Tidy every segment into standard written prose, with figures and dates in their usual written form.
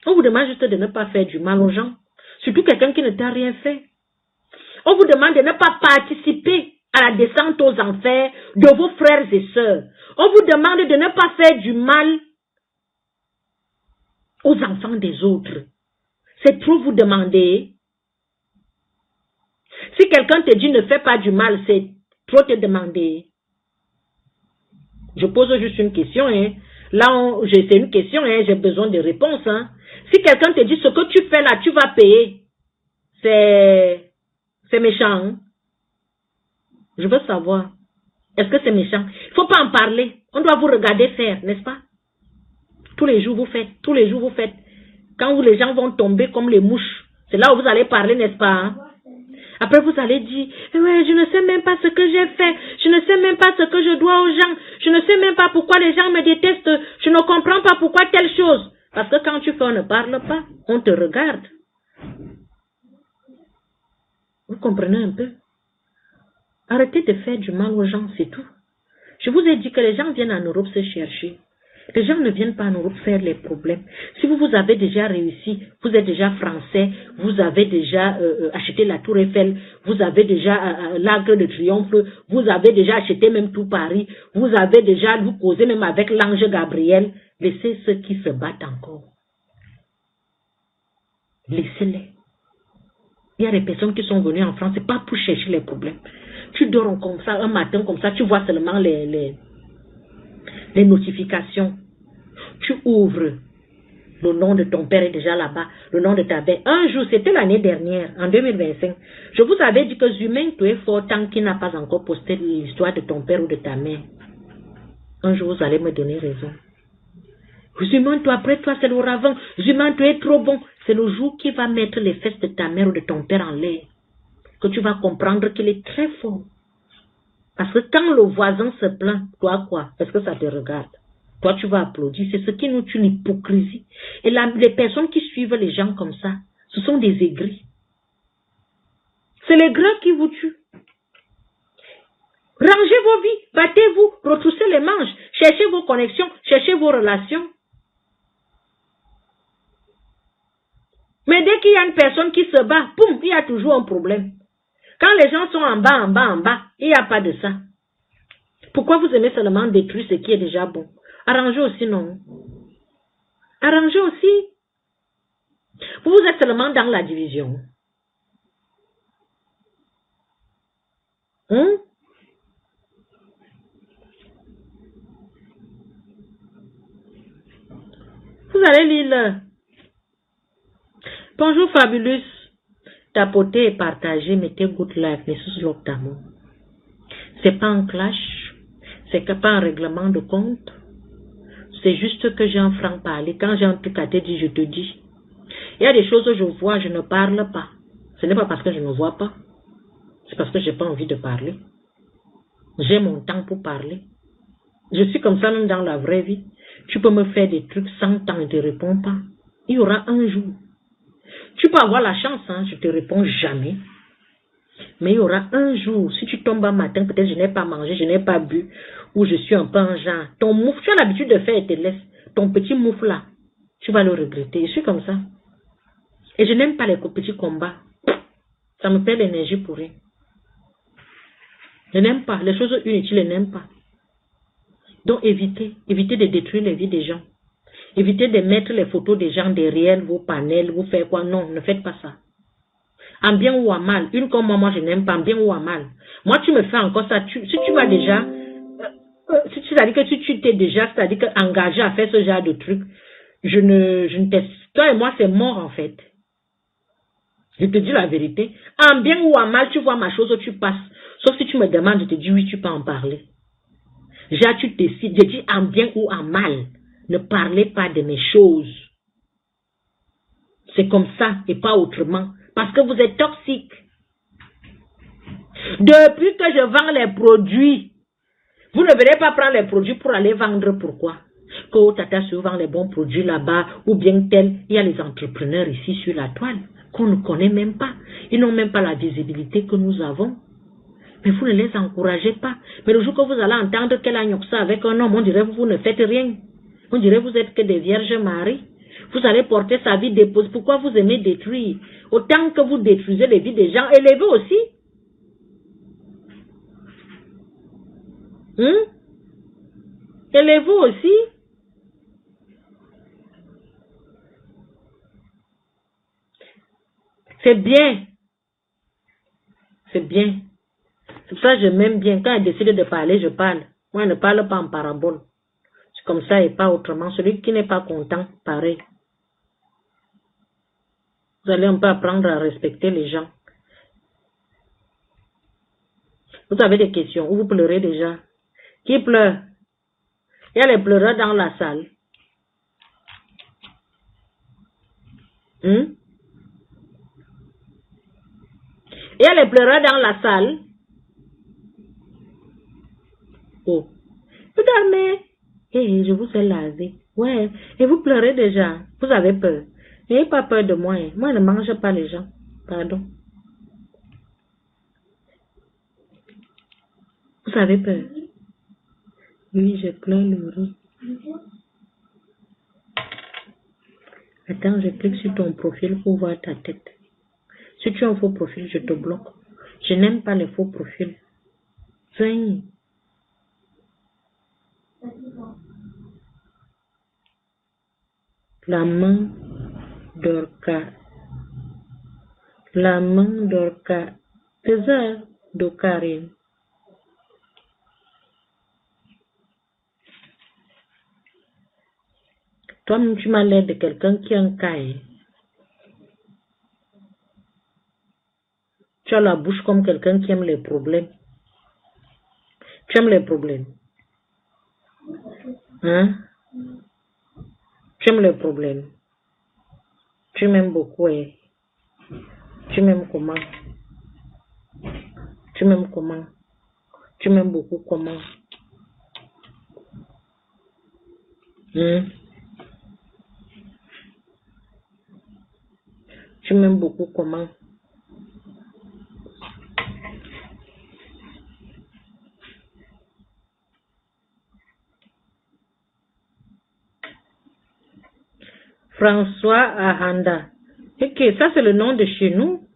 On vous demande juste de ne pas faire du mal aux gens. Surtout quelqu'un qui ne t'a rien fait. On vous demande de ne pas participer à la descente aux enfers de vos frères et sœurs. On vous demande de ne pas faire du mal aux enfants des autres. C'est trop vous demander. Si quelqu'un te dit ne fais pas du mal, c'est trop te demander. Je pose juste une question. Hein. Là, c'est une question, hein, j'ai besoin de réponses. Hein. Si quelqu'un te dit ce que tu fais là, tu vas payer, c'est méchant. Hein. Je veux savoir. Est-ce que c'est méchant? Il ne faut pas en parler. On doit vous regarder faire, n'est-ce pas? Tous les jours vous faites, tous les jours vous faites. Quand les gens vont tomber comme les mouches, c'est là où vous allez parler, n'est-ce pas? Hein? Après, vous allez dire, ouais, je ne sais même pas ce que j'ai fait. Je ne sais même pas ce que je dois aux gens. Je ne sais même pas pourquoi les gens me détestent. Je ne comprends pas pourquoi telle chose. Parce que quand tu fais, on ne parle pas. On te regarde. Vous comprenez un peu? Arrêtez de faire du mal aux gens, c'est tout. Je vous ai dit que les gens viennent en Europe se chercher. Les gens ne viennent pas en Europe faire les problèmes. Si vous avez déjà réussi, vous êtes déjà français, vous avez déjà acheté la Tour Eiffel, vous avez déjà l'Arc de Triomphe, vous avez déjà acheté même tout Paris, vous avez déjà, vous causez même avec l'ange Gabriel, laissez ceux qui se battent encore. Laissez-les. Il y a des personnes qui sont venues en France, c'est pas pour chercher les problèmes. Tu dors comme ça, un matin comme ça, tu vois seulement les notifications. Tu ouvres, le nom de ton père est déjà là-bas, le nom de ta mère. Un jour, c'était l'année dernière, en 2025, je vous avais dit que Zumain, tu es fort tant qu'il n'a pas encore posté l'histoire de ton père ou de ta mère. Un jour, vous allez me donner raison. Zumain, toi, après toi, c'est le ravin. Zumain, tu es trop bon. C'est le jour qui va mettre les fesses de ta mère ou de ton père en l'air que tu vas comprendre qu'il est très fort. Parce que quand le voisin se plaint, toi quoi? Est-ce que ça te regarde? Toi, tu vas applaudir. C'est ce qui nous tue, l'hypocrisie. Et les personnes qui suivent les gens comme ça, ce sont des aigris. C'est les gras qui vous tuent. Rangez vos vies, battez-vous, retroussez les manches, cherchez vos connexions, cherchez vos relations. Mais dès qu'il y a une personne qui se bat, boum, il y a toujours un problème. Quand les gens sont en bas, il n'y a pas de ça. Pourquoi vous aimez seulement détruire ce qui est déjà bon? Arrangez aussi, non. Arrangez aussi. Vous êtes seulement dans la division. Vous allez lire. Bonjour Fabulous. Tapotez et partagez, mettez good life, mais sous l'octamo. C'est pas un clash, c'est pas un règlement de compte. C'est juste que j'ai un franc parler. Quand j'ai un truc à te dire, je te dis. Il y a des choses que je vois, je ne parle pas. Ce n'est pas parce que je ne vois pas. C'est parce que je n'ai pas envie de parler. J'ai mon temps pour parler. Je suis comme ça même dans la vraie vie. Tu peux me faire des trucs sans temps et je ne te réponds pas. Il y aura un jour. Tu peux avoir la chance, hein, je ne te réponds jamais. Mais il y aura un jour, si tu tombes un matin, peut-être je n'ai pas mangé, je n'ai pas bu, ou je suis un peu en genre. Ton mouf, tu as l'habitude de faire et te laisse. Ton petit mouf là, tu vas le regretter. Je suis comme ça. Et je n'aime pas les petits combats. Ça me perd l'énergie pour rien. Je n'aime pas. Les choses inutiles, je n'aime pas. Donc évitez de détruire les vies des gens. Évitez de mettre les photos des gens derrière vos panels, vous faites quoi? Non, ne faites pas ça. En bien ou en mal. Une comme moi, je n'aime pas en bien ou en mal. Moi, tu me fais encore ça. Si tu vas déjà, c'est-à-dire que si tu t'es déjà, c'est-à-dire que engagé à faire ce genre de truc, je ne t'ai, toi et moi, c'est mort en fait. Je te dis la vérité. En bien ou en mal, tu vois ma chose, tu passes. Sauf si tu me demandes, je te dis oui, tu peux en parler. Déjà, tu décides. Je dis en bien ou en mal. Ne parlez pas de mes choses. C'est comme ça et pas autrement. Parce que vous êtes toxique. Depuis que je vends les produits, vous ne venez pas prendre les produits pour aller vendre. Pourquoi? Que Tata se vend les bons produits là-bas ou bien tel. Il y a les entrepreneurs ici sur la toile qu'on ne connaît même pas. Ils n'ont même pas la visibilité que nous avons. Mais vous ne les encouragez pas. Mais le jour que vous allez entendre qu'elle a ça avec un homme, on dirait que vous ne faites rien. On dirait que vous êtes que des vierges Marie. Vous allez porter sa vie déposée. Pourquoi vous aimez détruire? Autant que vous détruisez les vies des gens, élevez aussi. Élevez aussi. C'est bien. C'est bien. C'est pour ça que je m'aime bien. Quand elle décide de parler, je parle. Moi, je ne parle pas en parabole. C'est comme ça et pas autrement. Celui qui n'est pas content, pareil. Vous allez un peu apprendre à respecter les gens. Vous avez des questions ou vous pleurez déjà? Qui pleure? Il y a les pleureurs dans la salle. Il y a les pleureurs dans la salle. Oh. Vous dormez. Hey, je vous ai lavé. Ouais. Et vous pleurez déjà. Vous avez peur. N'ayez pas peur de moi. Moi, je ne mange pas les gens. Pardon. Vous avez peur? Oui, je pleure. Attends, je clique sur ton profil pour voir ta tête. Si tu as un faux profil, je te bloque. Je n'aime pas les faux profils. Viens. La main d'Orca. La main d'Orca. C'est ça, d'Ocarine. Toi-même, tu m'as l'air de quelqu'un qui a un caille. Tu as la bouche comme quelqu'un qui aime les problèmes. Tu aimes les problèmes. Hein? Tu aimes les problèmes. Tu m'aimes beaucoup. Tu m'aimes comment? Tu m'aimes comment? Tu m'aimes beaucoup comment? Tu m'aimes beaucoup comment? François Ahanda. Ok, ça c'est le nom de chez nous.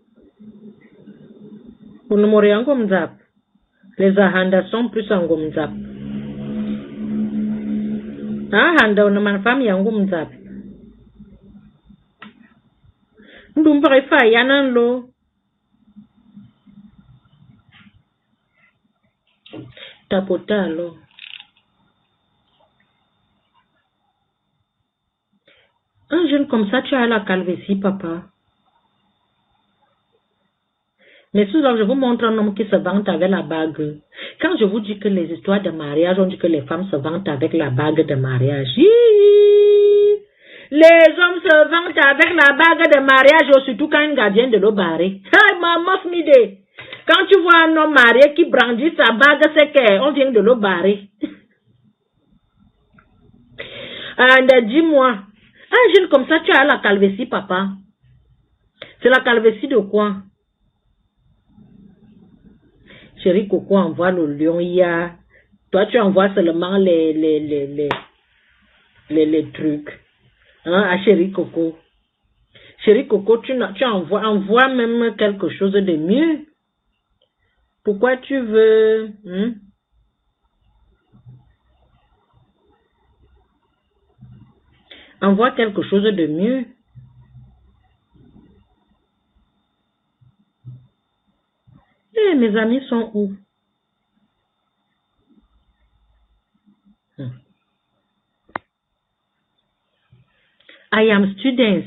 Pour nous mourir en Gomzap. Les Ahanda sont plus en Gomzap. Ahanda, on a ma famille en Gomzap. Nous pourrions faire Yanan lo. Tapota lo. Un jeune comme ça, tu as la calvétie, papa. Mais souvent, je vous montre un homme qui se vante avec la bague. Quand je vous dis que les histoires de mariage, on dit que les femmes se vantent avec la bague de mariage. Les hommes se vantent avec la bague de mariage, surtout quand une gardienne de l'eau barrée. Hey, maman, Smidé. Quand tu vois un homme marié qui brandit sa bague, c'est qu'on vient de l'eau barrée. Dis-moi, un jeune comme ça, tu as la calvétie, papa. C'est la calvétie de quoi? Chérie Coco envoie le lion, il y a... Toi, tu envoies seulement les trucs. Hein, à Chérie Coco. Chérie Coco, tu envoies même quelque chose de mieux. Pourquoi tu veux... Envoie quelque chose de mieux. Eh, mes amis sont où? I am students.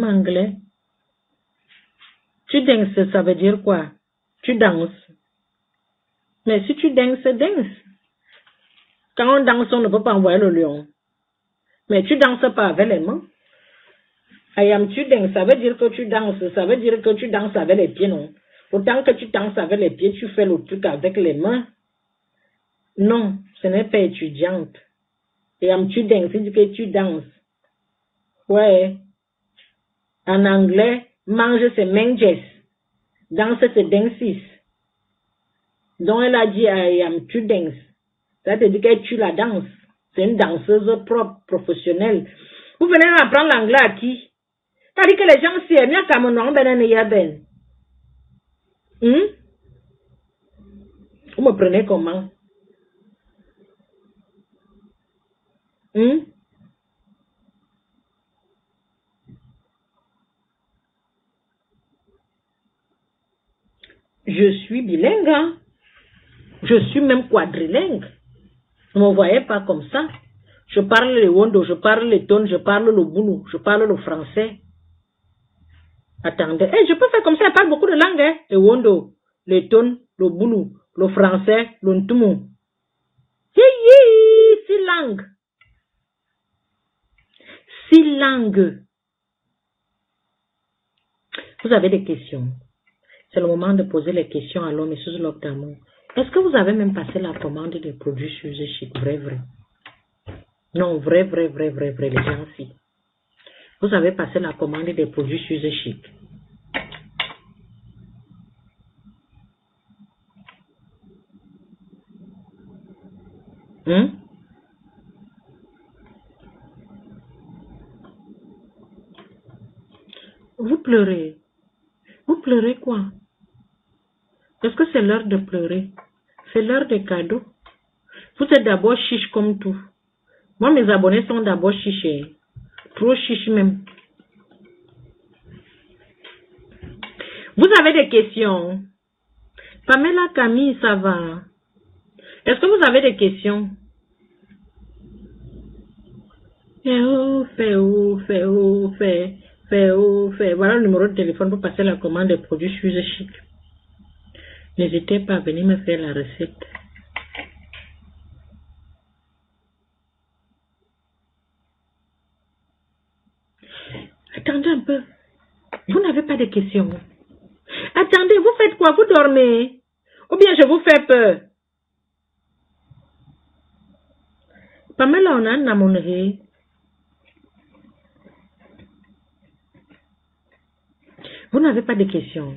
Anglais. Students, ça veut dire quoi? Tu danses. Mais si tu danses, danse. Quand on danse, on ne peut pas envoyer le lion. Mais tu danses pas avec les mains. I am students, ça veut dire que tu danses. Ça veut dire que tu danses avec les pieds, non? Autant que tu danses avec les pieds, tu fais le truc avec les mains. Non, ce n'est pas étudiante. I am students, c'est que tu danses. Ouais. En anglais, mange c'est manges. Danse c'est dances. Donc elle a dit I am students. Ça veut dire que tu la danses. C'est une danseuse propre, professionnelle. Vous venez apprendre l'anglais à qui? C'est-à-dire que les gens s'y aiment, Cameroun, Ben. Vous me prenez comment? Je suis bilingue, hein? Je suis même quadrilingue. Vous ne me voyez pas comme ça. Je parle le Wondo, je parle le Ton, je parle le Boulou, je parle le français. Attendez, je peux faire comme ça, je parle beaucoup de langues, hein? Le Wondo, le Ton, le Boulou, le français, le Ntoumou. 6 langues. 6 langues. Vous avez des questions? C'est le moment de poser les questions à l'homme et sous l'octamo. Est-ce que vous avez même passé la commande des produits sur Chic? Vrai. Non, vrai, les gens si. Vous avez passé la commande des produits sur Chic. Vous pleurez. Vous pleurez quoi? Est-ce que c'est l'heure de pleurer? C'est l'heure des cadeaux. Vous êtes d'abord chiche comme tout. Moi, mes abonnés sont d'abord chichés. Trop chiche même. Vous avez des questions? Pamela, Camille, ça va? Est-ce que vous avez des questions? Voilà le numéro de téléphone pour passer la commande des produits Suze Chic. N'hésitez pas à venir me faire la recette. Attendez un peu. Vous n'avez pas de questions. Attendez, vous faites quoi? Vous dormez? Ou bien je vous fais peur? Pamela, on a un amoureux. Vous n'avez pas de questions.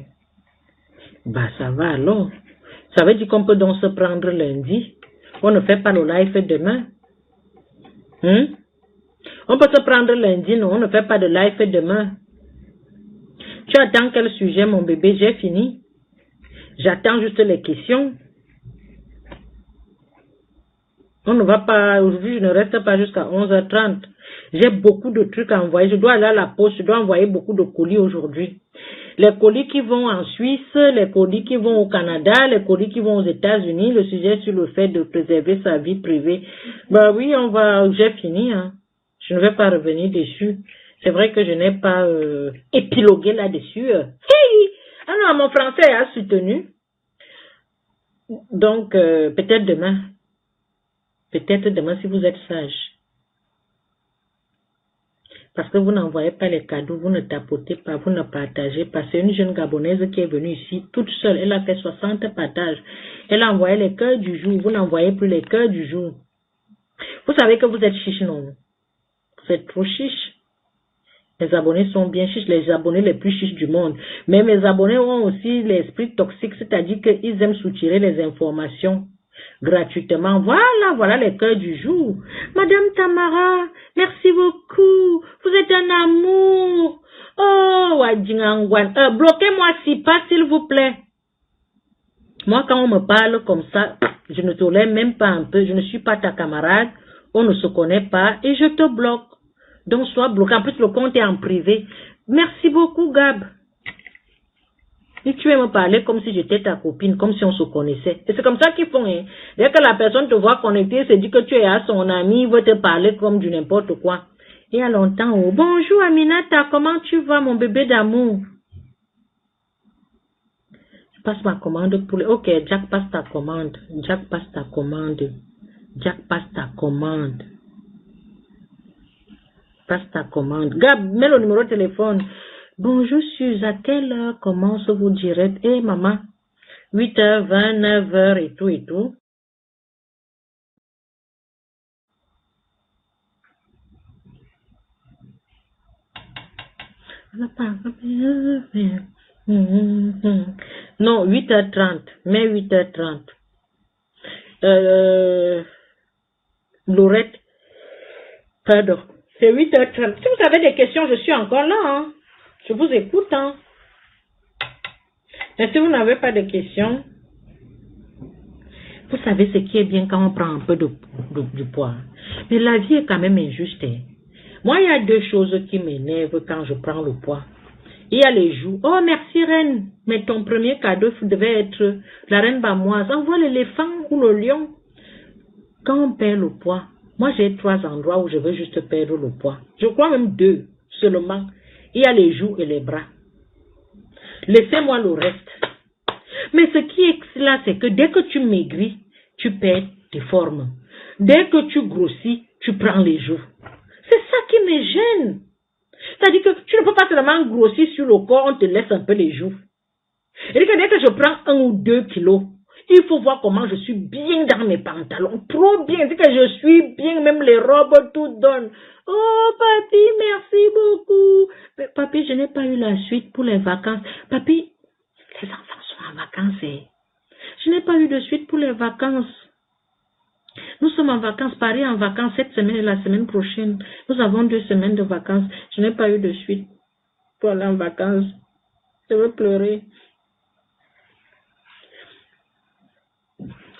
Bah, ça va alors. Ça veut dire qu'on peut donc se prendre lundi. On ne fait pas le live demain. On peut se prendre lundi, non, on ne fait pas de live demain. Tu attends quel sujet, mon bébé? J'ai fini. J'attends juste les questions. On ne va pas, aujourd'hui, je ne reste pas jusqu'à 11h30. J'ai beaucoup de trucs à envoyer. Je dois aller à la poste, je dois envoyer beaucoup de colis aujourd'hui. Les colis qui vont en Suisse, les colis qui vont au Canada, les colis qui vont aux États-Unis, le sujet sur le fait de préserver sa vie privée. Bah oui, j'ai fini, hein. Je ne vais pas revenir dessus. C'est vrai que je n'ai pas épilogué là-dessus. Hey! Ah non, mon français a soutenu. Donc, peut-être demain. Peut-être demain si vous êtes sage. Parce que vous n'envoyez pas les cadeaux, vous ne tapotez pas, vous ne partagez pas. C'est une jeune Gabonaise qui est venue ici toute seule. Elle a fait 60 partages. Elle a envoyé les cœurs du jour. Vous n'envoyez plus les cœurs du jour. Vous savez que vous êtes chiche, non? Vous êtes trop chiche. Les abonnés sont bien chiches, les abonnés les plus chiches du monde. Mais mes abonnés ont aussi l'esprit toxique, c'est-à-dire qu'ils aiment soutirer les informations gratuitement. Voilà les cœurs du jour. Madame Tamara, merci beaucoup. Vous êtes un amour. Oh, Wadjingangwan. Bloquez-moi si pas, s'il vous plaît. Moi, quand on me parle comme ça, je ne tolère même pas un peu. Je ne suis pas ta camarade. On ne se connaît pas et je te bloque. Donc, sois bloqué. En plus, le compte est en privé. Merci beaucoup, Gab. Et tu veux me parler comme si j'étais ta copine, comme si on se connaissait. Et c'est comme ça qu'ils font. Hein. Dès que la personne te voit connecté, se dit que tu es à son ami, il veut te parler comme du n'importe quoi. Il y a longtemps. Oh, bonjour Aminata, comment tu vas, mon bébé d'amour? Je passe ma commande pour les... Ok, Jack passe ta commande. Jack passe ta commande. Jack passe ta commande. Passe ta commande. Gab, mets le numéro de téléphone. Bonjour, Suze, à quelle heure commence vous direct? Eh, maman, 8h, 9h et tout et tout. Non, 8h30. Mais 8h30. Laurette, pardon. C'est 8h30. Si vous avez des questions, je suis encore là. Hein. Je vous écoute. Hein. Mais si vous n'avez pas de questions, vous savez ce qui est bien quand on prend un peu du poids. Mais la vie est quand même injuste. Hein. Moi, il y a deux choses qui m'énervent quand je prends le poids. Il y a les joues. Oh, merci, reine. Mais ton premier cadeau devait être la reine bamoise. Envoie l'éléphant ou le lion. Quand on perd le poids, moi, j'ai 3 endroits où je veux juste perdre le poids. Je crois même 2 seulement. Il y a les joues et les bras. Laissez-moi le reste. Mais ce qui est là, c'est que dès que tu maigris, tu perds tes formes. Dès que tu grossis, tu prends les joues. C'est ça qui me gêne. C'est-à-dire que tu ne peux pas seulement grossir sur le corps, on te laisse un peu les joues. Et dès que je prends 1 ou 2 kilos, il faut voir comment je suis bien dans mes pantalons. Trop bien. C'est que je suis bien, même les robes tout donnent. Oh, papi, merci beaucoup. Mais papi, je n'ai pas eu la suite pour les vacances. Papi, les enfants sont en vacances. Je n'ai pas eu de suite pour les vacances. Nous sommes en vacances, Paris en vacances cette semaine et la semaine prochaine. Nous avons 2 semaines de vacances. Je n'ai pas eu de suite pour aller en vacances. Je veux pleurer.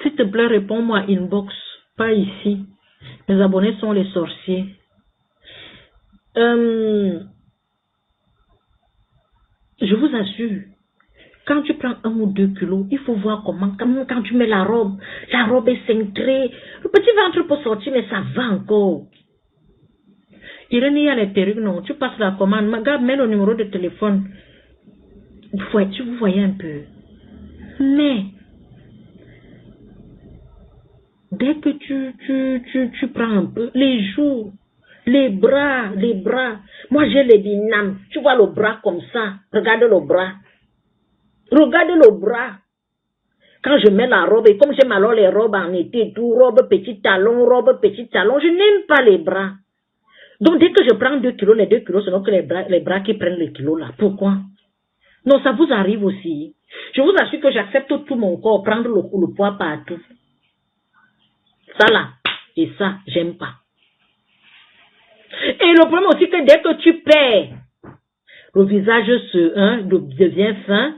S'il te plaît, réponds-moi inbox, pas ici. Mes abonnés sont les sorciers. Je vous assure, quand tu prends 1 ou 2 kilos, il faut voir comment quand tu mets la robe est cintrée. Le petit ventre peut sortir, mais ça va encore. Irène, il y a les perruques, non. Tu passes la commande, regarde, mets le numéro de téléphone. Vous voyez un peu. Mais, dès que tu prends un peu, les joues, les bras. Moi, j'ai les binames. Tu vois le bras comme ça. Regarde le bras. Regarde le bras. Quand je mets la robe, et comme j'aime alors les robes en été, tout, robe petit talon, je n'aime pas les bras. Donc, dès que je prends 2 kilos, les 2 kilos, c'est donc les bras qui prennent les kilos là. Pourquoi? Non, ça vous arrive aussi. Je vous assure que j'accepte tout mon corps, prendre le poids partout. Ça là, et ça, j'aime pas. Et le problème aussi que dès que tu perds, le visage devient fin,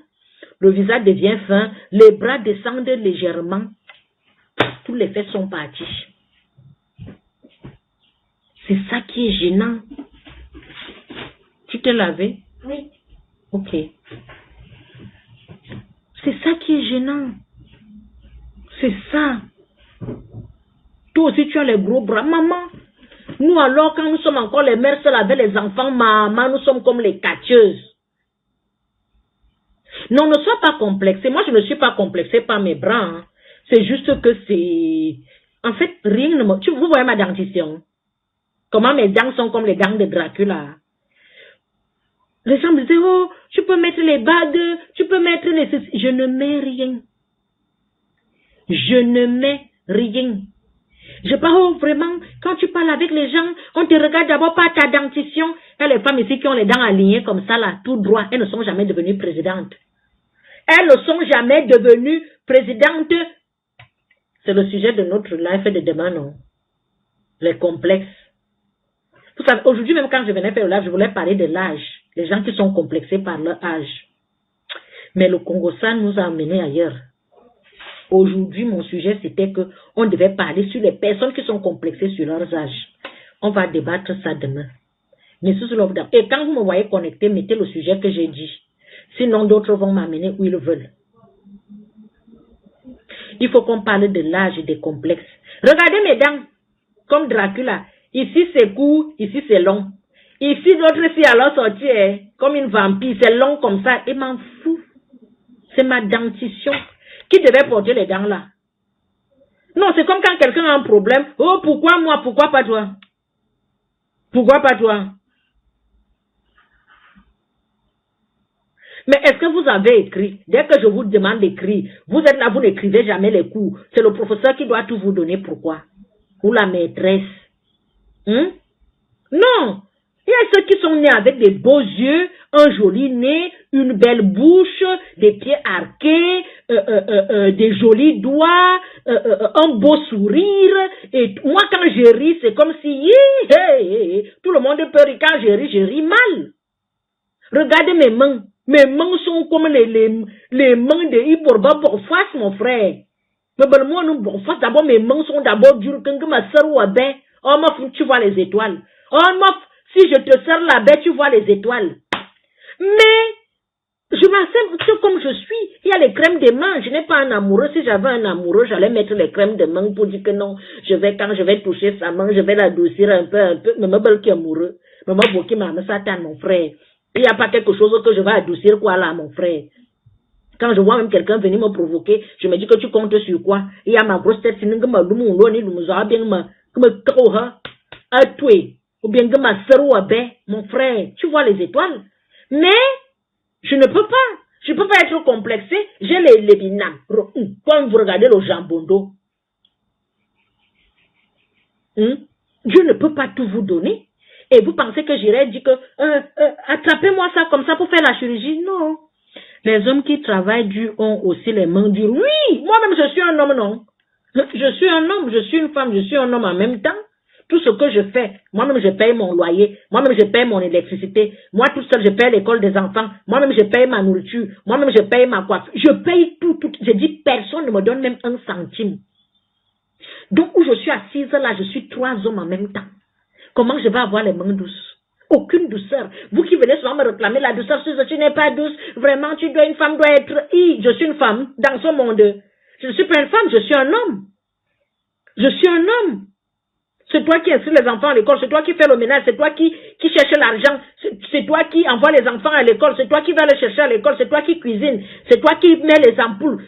le visage devient fin, les bras descendent légèrement, tous les fesses sont partis. C'est ça qui est gênant. Tu t'es lavé? Oui. Ok. C'est ça qui est gênant. C'est ça. Toi aussi, tu as les gros bras. Maman, nous alors, quand nous sommes encore les mères seules avec les enfants, maman, nous sommes comme les catcheuses. Non, ne sois pas complexé. Moi, je ne suis pas complexée par mes bras. Hein. C'est juste que c'est... En fait, rien ne me... Vous voyez ma dentition? Comment mes dents sont comme les dents de Dracula. Les gens me disaient, oh, tu peux mettre les bagues, tu peux mettre les... Je ne mets rien. Je ne mets rien. Je parle vraiment, quand tu parles avec les gens, on te regarde d'abord par ta dentition. Et les femmes ici qui ont les dents alignées comme ça, là, tout droit, elles ne sont jamais devenues présidentes. Elles ne sont jamais devenues présidentes. C'est le sujet de notre live de demain, non? Les complexes. Vous savez, aujourd'hui, même quand je venais faire le live, je voulais parler de l'âge. Les gens qui sont complexés par leur âge. Mais le Congo, ça nous a amenés ailleurs. Aujourd'hui, mon sujet, c'était que on devait parler sur les personnes qui sont complexées sur leurs âges. On va débattre ça demain. Et quand vous me voyez connecté, mettez le sujet que j'ai dit. Sinon, d'autres vont m'amener où ils veulent. Il faut qu'on parle de l'âge et des complexes. Regardez mes dents, comme Dracula. Ici, c'est court, ici, c'est long. Ici, l'autre, ici, alors sorti, comme une vampire. C'est long comme ça. Et m'en fous. C'est ma dentition. Qui devait porter les dents là? Non, c'est comme quand quelqu'un a un problème. Oh, pourquoi moi? Pourquoi pas toi? Pourquoi pas toi? Mais est-ce que vous avez écrit? Dès que je vous demande d'écrire, vous êtes là, vous n'écrivez jamais les cours. C'est le professeur qui doit tout vous donner. Pourquoi? Ou la maîtresse. Non. Il y a ceux qui sont nés avec des beaux yeux, un joli nez, une belle bouche, des pieds arqués, des jolis doigts, un beau sourire. Et moi, quand je ris, c'est comme si tout le monde peut rire. Quand je ris mal. Regardez mes mains. Mes mains sont comme les mains de Iborba Borfas, mon frère. Mais bon, moi, nous, Borfas, d'abord, mes mains sont d'abord dures. Quand ma soeur ou ben, oh, ma tu vois les étoiles. Oh, ma, si je te serre la baie, tu vois les étoiles. Mais, je m'accepte comme je suis. Il y a les crèmes de mains. Je n'ai pas un amoureux. Si j'avais un amoureux, j'allais mettre les crèmes de mains pour dire que non, quand je vais toucher sa main, je vais l'adoucir un peu. Mais ma belle qui est amoureux. Maman, qui m'a mis ça, mon frère. Il n'y a pas quelque chose que je vais adoucir, quoi, là, mon frère. Quand je vois même quelqu'un venir me provoquer, je me dis que tu comptes sur quoi? Il y a ma grosse tête, sinon que ma doumou, ou bien que ma sœur mon frère, tu vois les étoiles. Mais, je ne peux pas. Je ne peux pas être complexé. J'ai les binams. Quand vous regardez le jambondo, Dieu ne peut pas tout vous donner. Et vous pensez que j'irais dire que attrapez-moi ça comme ça pour faire la chirurgie? Non. Les hommes qui travaillent dur ont aussi les mains dures. Oui, moi-même je suis un homme, non. Je suis un homme, je suis une femme, je suis un homme en même temps. Tout ce que je fais, moi-même je paye mon loyer, moi-même je paye mon électricité, moi tout seul je paye l'école des enfants, moi-même je paye ma nourriture, moi-même je paye ma coiffure. Je paye tout. Je dis personne ne me donne même un centime. Donc où je suis assise là, je suis 3 hommes en même temps. Comment je vais avoir les mains douces? Aucune douceur. Vous qui venez souvent me réclamer la douceur, si tu n'es pas douce, vraiment, une femme doit être... Je suis une femme dans ce monde. Je ne suis pas une femme, je suis un homme. Je suis un homme. C'est toi qui inscris les enfants à l'école, c'est toi qui fais le ménage, c'est toi qui cherche l'argent, c'est toi qui envoie les enfants à l'école, c'est toi qui vas les chercher à l'école, c'est toi qui cuisine, c'est toi qui mets les ampoules.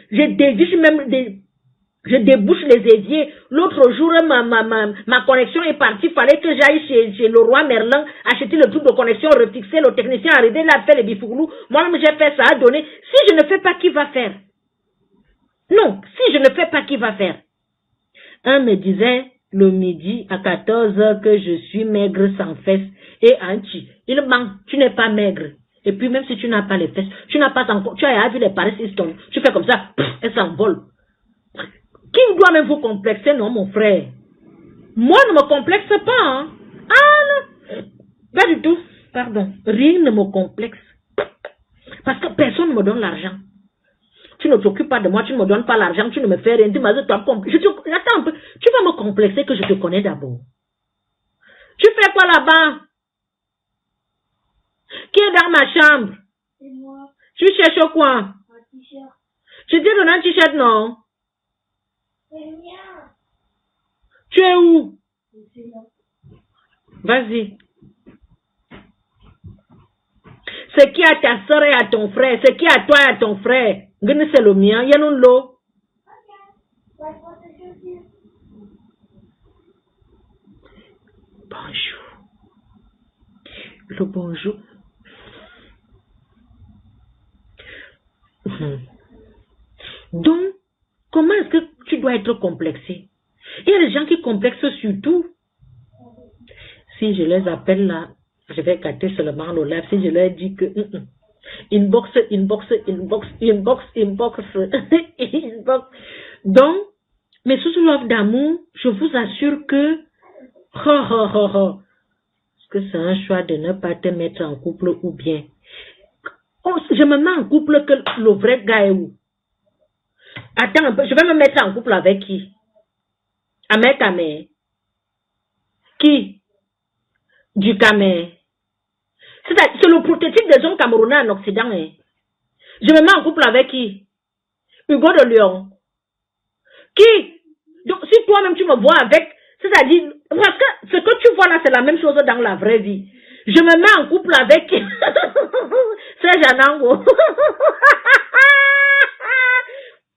Je débouche les éviers. L'autre jour, ma connexion est partie. Il fallait que j'aille chez le roi Merlin acheter le truc de connexion, refixer. Le technicien arrivé, là, fait les bifouglous. Moi-même, j'ai fait ça, à donner. Si je ne fais pas, qui va faire? Non, si je ne fais pas, qui va faire? Un me disait le midi à 14 h que je suis maigre sans fesses et anti. Il ment, tu n'es pas maigre. Et puis, même si tu n'as pas les fesses, tu n'as pas encore, tu as vu les paresses, tu fais comme ça, elles s'envolent. Qui doit même vous complexer, non, mon frère? Moi, ne me complexe pas, hein? Ah, non. Pas du tout. Pardon. Rien ne me complexe. Parce que personne ne me donne l'argent. Tu ne t'occupes pas de moi, tu ne me donnes pas l'argent, tu ne me fais rien. Attends un peu. Tu vas me complexer que je te connais d'abord. Tu fais quoi là-bas? Qui est dans ma chambre? C'est moi. Tu cherches quoi? Un t-shirt. Je t'ai donné un t-shirt, non? C'est mien. Tu es où? C'est là. Vas-y. C'est qui à ta soeur et à ton frère? C'est qui à toi et à ton frère? C'est le mien. Il y a un lot. Bonjour. Le bonjour. Donc, comment est-ce que tu dois être complexé? Il y a des gens qui complexent sur tout. Si je les appelle là, je vais capter seulement le live. Si je leur dis que inbox. Donc, mes sous-love d'amour, je vous assure que que c'est un choix de ne pas te mettre en couple ou bien. Je me mets en couple que le vrai gars est où? Attends un peu, je vais me mettre en couple avec qui? Avec ta mère. Qui? Du Cameroun. C'est le prototype des hommes camerounais en Occident. Hein. Je me mets en couple avec qui? Hugo de Lyon. Qui? Donc, si toi-même tu me vois avec, c'est-à-dire, parce que ce que tu vois là, c'est la même chose dans la vraie vie. Je me mets en couple avec qui? C'est Janango.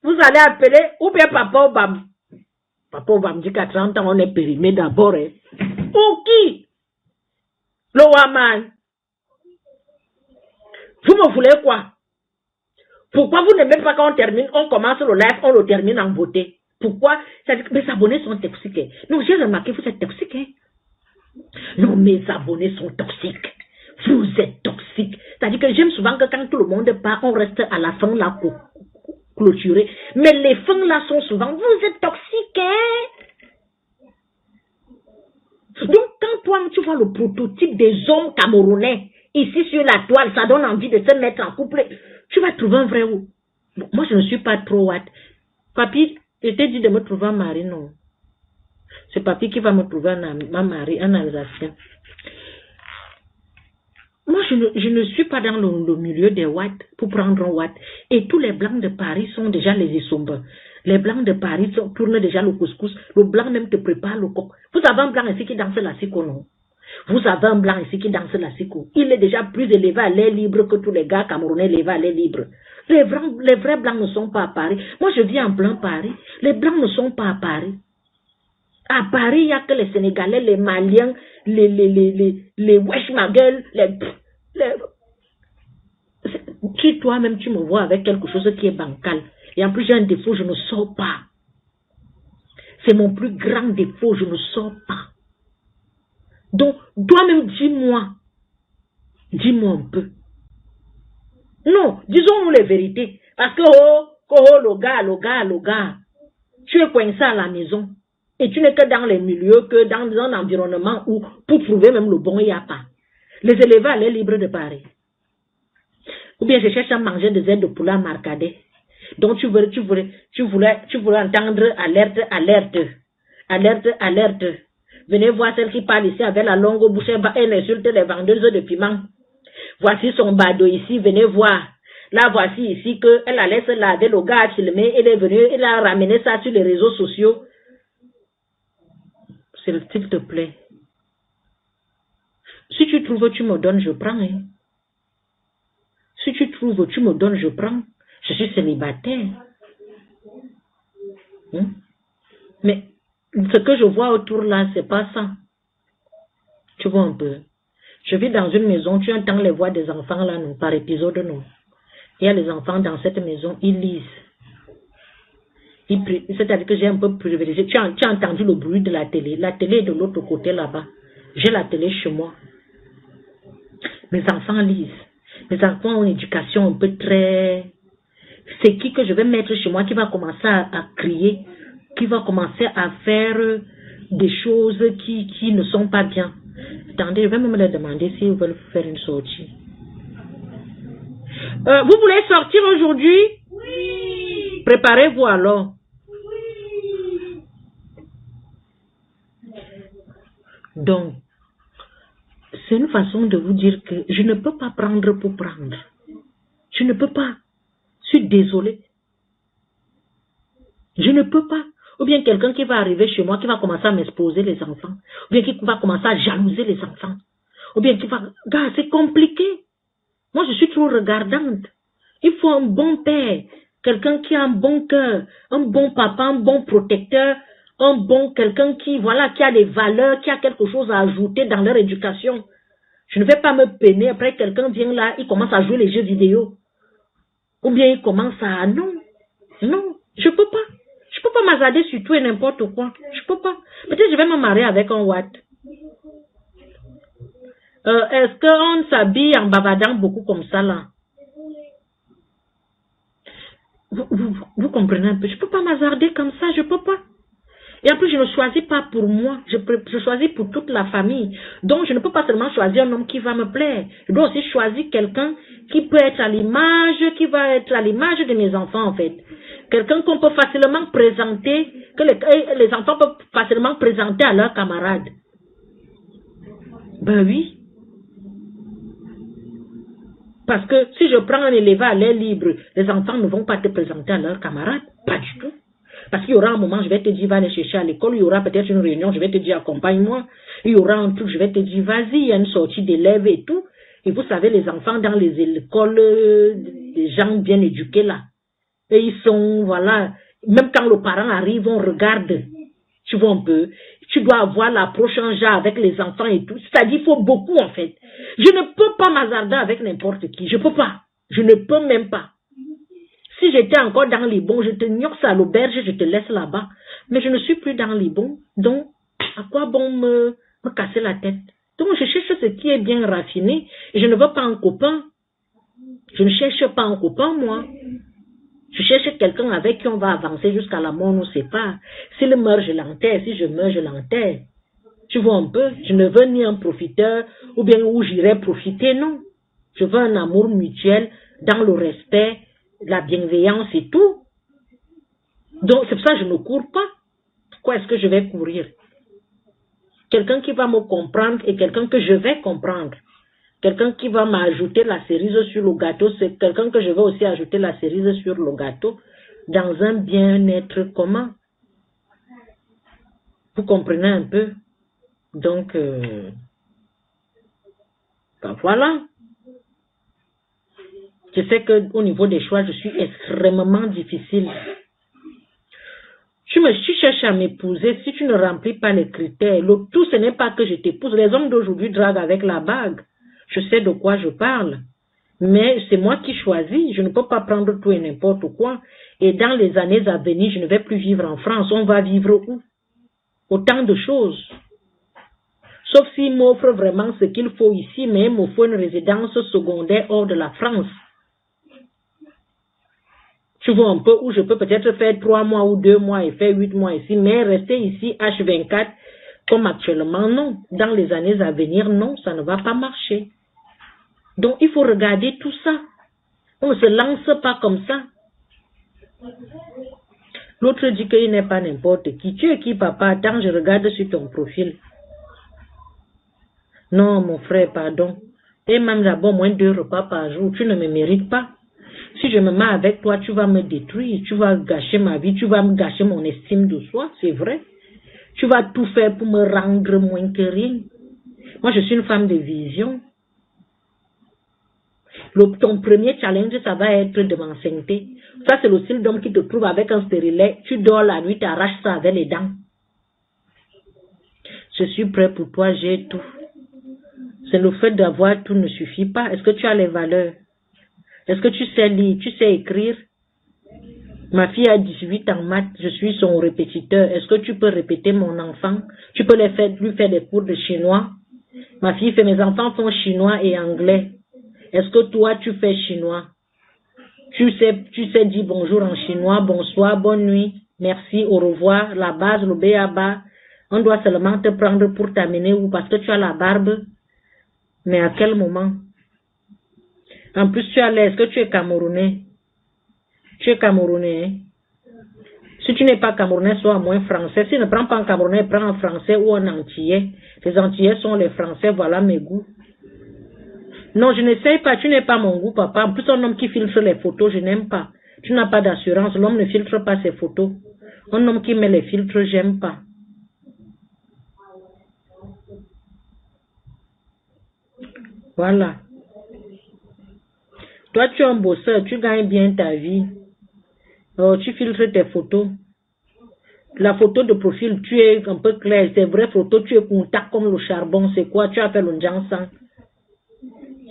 Vous allez appeler, ou bien Papa Obam. Papa Obam dit qu'à 30 ans, on est périmé d'abord. Hein. Ou qui? Le Waman. Vous me voulez quoi? Pourquoi vous n'aimez pas quand on termine, on commence le live, on le termine en beauté? Pourquoi? Mes abonnés sont toxiques. Non, j'ai remarqué, vous êtes toxiques. Hein? Non, mes abonnés sont toxiques. Vous êtes toxiques. C'est-à-dire que j'aime souvent que quand tout le monde part, on reste à la fin là, clôturer. Mais les fins là sont souvent, vous êtes toxiques, hein? Donc, quand toi, tu vois le prototype des hommes camerounais, ici sur la toile, ça donne envie de se mettre en couple. Tu vas trouver un vrai où? Bon, moi, je ne suis pas trop hâte. Papi, je t'ai dit de me trouver un mari, non. C'est papi qui va me trouver un mari, un Alsacien. Moi, je ne suis pas dans le milieu des Watts pour prendre un Watt. Et tous les blancs de Paris sont déjà les Issombes. Les blancs de Paris tournent déjà le couscous. Le blanc même te prépare le coq. Vous avez un blanc ici qui danse la siko, non? Vous avez un blanc ici qui danse la siko. Il est déjà plus élevé à l'air libre que tous les gars camerounais élevés à l'air libre. Les vrais blancs ne sont pas à Paris. Moi, je vis en plein Paris. Les blancs ne sont pas à Paris. À Paris, il n'y a que les Sénégalais, les Maliens, les Weshmagel, Si toi-même, tu me vois avec quelque chose qui est bancal, et en plus j'ai un défaut, je ne sors pas. C'est mon plus grand défaut, je ne sors pas. Donc, toi-même, dis-moi un peu. Non, disons-nous les vérités. Parce que, le gars, tu es coincé à la maison. Et tu n'es que dans les milieux, que dans un environnement où, pour trouver même le bon, il n'y a pas. Les éleveurs allaient libres de Paris. Ou bien je cherche à manger des ailes de poulet à marcadet. Donc tu voulais entendre alerte, alerte. Alerte, alerte. Venez voir celle qui parle ici avec la longue bouche, elle insulte les vendeuses de piment. Voici son bado ici, venez voir. Là, voici ici qu'elle allait se laver, le gars a filmé, elle est venue, elle a ramené ça sur les réseaux sociaux. S'il te plaît. Si tu trouves, tu me donnes, je prends. Hein. Si tu trouves, tu me donnes, je prends. Je suis célibataire. Hein? Mais ce que je vois autour là, c'est pas ça. Tu vois un peu. Je vis dans une maison, tu entends les voix des enfants là, non, par épisode, non. Il y a les enfants dans cette maison, ils lisent. C'est-à-dire que j'ai un peu privilégié. Tu as entendu le bruit de la télé. La télé est de l'autre côté là-bas. J'ai la télé chez moi. Mes enfants lisent. Mes enfants ont une éducation un peu très... C'est qui que je vais mettre chez moi qui va commencer à crier, qui va commencer à faire des choses qui ne sont pas bien. Attendez, je vais même leur demander s'ils veulent faire une sortie. Vous voulez sortir aujourd'hui? Oui. Préparez-vous alors. Oui. Donc, c'est une façon de vous dire que je ne peux pas prendre pour prendre. Je ne peux pas. Je suis désolée. Je ne peux pas. Ou bien quelqu'un qui va arriver chez moi, qui va commencer à m'exposer les enfants. Ou bien qui va commencer à jalouser les enfants. Ou bien qui va... Gars, c'est compliqué. Moi, je suis trop regardante. Il faut un bon père. Quelqu'un qui a un bon cœur. Un bon papa, un bon protecteur. Quelqu'un qui, voilà, qui a des valeurs, qui a quelque chose à ajouter dans leur éducation. Je ne vais pas me peiner. Après, quelqu'un vient là, il commence à jouer les jeux vidéo. Ou bien il commence à... Non, je peux pas. Je peux pas m'azarder sur tout et n'importe quoi. Je peux pas. Peut-être je vais me marier avec un Watt. Est-ce qu'on s'habille en bavardant beaucoup comme ça là? Vous comprenez un peu? Je peux pas m'azarder comme ça, je peux pas. Et en plus, je ne choisis pas pour moi, je choisis pour toute la famille. Donc, je ne peux pas seulement choisir un homme qui va me plaire. Je dois aussi choisir quelqu'un qui peut être à l'image, qui va être à l'image de mes enfants, en fait. Quelqu'un qu'on peut facilement présenter, que les enfants peuvent facilement présenter à leurs camarades. Ben oui. Parce que si je prends un élève à l'air libre, les enfants ne vont pas te présenter à leurs camarades. Pas du tout. Parce qu'il y aura un moment, je vais te dire, va aller chercher à l'école. Il y aura peut-être une réunion, je vais te dire, accompagne-moi. Il y aura un truc, je vais te dire, vas-y, il y a une sortie d'élèves et tout. Et vous savez, les enfants dans les écoles, des gens bien éduqués là. Et ils sont, voilà, même quand le parent arrive, on regarde. Tu vois un peu. Tu dois avoir l'approche en genre avec les enfants et tout. C'est-à-dire, il faut beaucoup en fait. Je ne peux pas m'hasarder avec n'importe qui. Je peux pas. Je ne peux même pas. Si j'étais encore dans les bons, je te gnoxe à l'auberge, je te laisse là-bas. Mais je ne suis plus dans les bons. Donc, à quoi bon me casser la tête? Donc, je cherche ce qui est bien raffiné. Et je ne veux pas un copain. Je ne cherche pas un copain, moi. Je cherche quelqu'un avec qui on va avancer jusqu'à la mort, on ne sait pas. S'il meurt, je l'enterre. Si je meurs, je l'enterre. Tu vois un peu? Je ne veux ni un profiteur ou bien où j'irai profiter, non. Je veux un amour mutuel dans le respect, la bienveillance et tout. Donc, c'est pour ça que je ne cours pas. Pourquoi est-ce que je vais courir? Quelqu'un qui va me comprendre et quelqu'un que je vais comprendre. Quelqu'un qui va m'ajouter la cerise sur le gâteau, c'est quelqu'un que je vais aussi ajouter la cerise sur le gâteau dans un bien-être commun. Vous comprenez un peu? Donc, ben voilà. Je sais qu'au niveau des choix, je suis extrêmement difficile. Tu cherches à m'épouser, si tu ne remplis pas les critères, le tout ce n'est pas que je t'épouse. Les hommes d'aujourd'hui draguent avec la bague. Je sais de quoi je parle. Mais c'est moi qui choisis. Je ne peux pas prendre tout et n'importe quoi. Et dans les années à venir, je ne vais plus vivre en France. On va vivre où? Autant de choses. Sauf s'il m'offre vraiment ce qu'il faut ici, mais il me faut une résidence secondaire hors de la France. Tu vois un peu où je peux peut-être faire 3 mois ou 2 mois et faire 8 mois ici, mais rester ici H24 comme actuellement, non. Dans les années à venir, non, ça ne va pas marcher. Donc, il faut regarder tout ça. On ne se lance pas comme ça. L'autre dit qu'il n'est pas n'importe qui. Tu es qui, papa? Attends, je regarde sur ton profil. Non, mon frère, pardon. Et même d'abord, moins 2 repas par jour, tu ne me mérites pas. Si je me mets avec toi, tu vas me détruire, tu vas gâcher ma vie, tu vas me gâcher mon estime de soi, c'est vrai. Tu vas tout faire pour me rendre moins que rien. Moi, je suis une femme de vision. Ton premier challenge, ça va être de m'enceinte. Ça, c'est le style d'homme qui te trouve avec un stérilet. Tu dors la nuit, tu arraches ça avec les dents. Je suis prêt pour toi, j'ai tout. C'est le fait d'avoir tout ne suffit pas. Est-ce que tu as les valeurs? Est-ce que tu sais lire? Tu sais écrire? Ma fille a 18 en maths, je suis son répétiteur. Est-ce que tu peux répéter mon enfant? Tu peux lui faire des cours de chinois? Ma fille fait, mes enfants font chinois et anglais. Est-ce que toi, tu fais chinois? Tu sais dire bonjour en chinois, bonsoir, bonne nuit, merci, au revoir, la base, le b.a.-ba. On doit seulement te prendre pour t'amener où? Parce que tu as la barbe. Mais à quel moment? En plus, tu as l'air, est-ce que tu es Camerounais? Tu es Camerounais, hein? Si tu n'es pas Camerounais, sois moins français. Si ne prends pas un Camerounais, prends un français ou un Antillais. Les Antillais sont les Français, voilà mes goûts. Non, je n'essaye pas, tu n'es pas mon goût, papa. En plus, un homme qui filtre les photos, je n'aime pas. Tu n'as pas d'assurance, l'homme ne filtre pas ses photos. Un homme qui met les filtres, j'aime pas. Voilà. Toi, tu es un bosseur, tu gagnes bien ta vie. Oh, tu filtres tes photos. La photo de profil, tu es un peu clair. C'est vrai, photo, tu es contact comme le charbon. C'est quoi? Tu appelles un Jansan.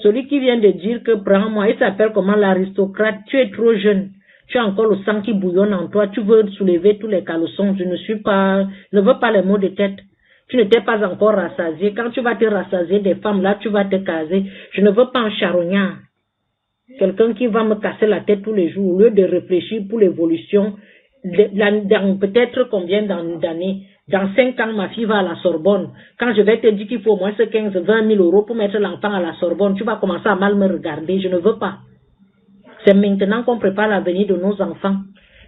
Celui qui vient de dire que prends-moi, il s'appelle comment? L'aristocrate. Tu es trop jeune. Tu as encore le sang qui bouillonne en toi. Tu veux soulever tous les caleçons. Je ne veux pas les mots de tête. Tu ne t'es pas encore rassasié. Quand tu vas te rassasier des femmes, là, tu vas te caser. Je ne veux pas un charognard. Quelqu'un qui va me casser la tête tous les jours, au lieu de réfléchir pour l'évolution, dans peut-être combien d'années. Dans 5 ans, ma fille va à la Sorbonne. Quand je vais te dire qu'il faut au moins 15, 20 000 euros pour mettre l'enfant à la Sorbonne, tu vas commencer à mal me regarder. Je ne veux pas. C'est maintenant qu'on prépare l'avenir de nos enfants.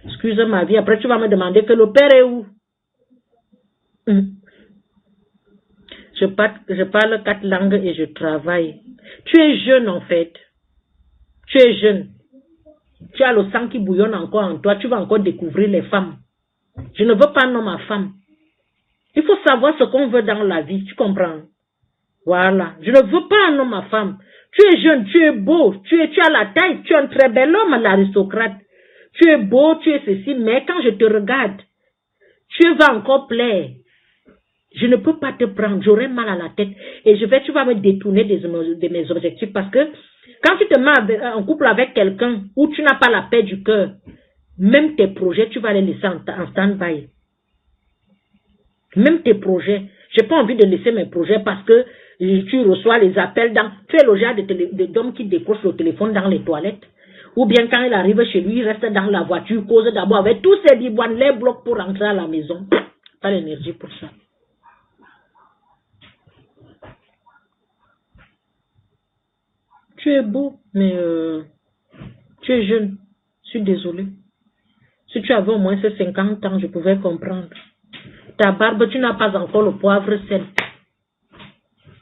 Excuse ma vie. Après, tu vas me demander que le père est où? Je parle 4 langues et je travaille. Tu es jeune en fait. Tu es jeune. Tu as le sang qui bouillonne encore en toi. Tu vas encore découvrir les femmes. Je ne veux pas un homme à femme. Il faut savoir ce qu'on veut dans la vie. Tu comprends? Voilà. Je ne veux pas un homme à femme. Tu es jeune, tu es beau, tu as la taille, tu es un très bel homme, l'aristocrate. Tu es beau, tu es ceci, mais quand je te regarde, tu vas encore plaire. Je ne peux pas te prendre, j'aurai mal à la tête et tu vas me détourner de mes objectifs parce que quand tu te mets en couple avec quelqu'un où tu n'as pas la paix du cœur, même tes projets, tu vas les laisser en stand-by. Même tes projets. Je n'ai pas envie de laisser mes projets parce que tu reçois les appels tu es le genre d'homme qui décroche le téléphone dans les toilettes. Ou bien quand il arrive chez lui, il reste dans la voiture, cause d'abord avec tous ces bibouanes, les blocs pour rentrer à la maison. Pas l'énergie pour ça. Tu es beau, mais tu es jeune. Je suis désolée. Si tu avais au moins 50 ans, je pouvais comprendre. Ta barbe, tu n'as pas encore le poivre sel.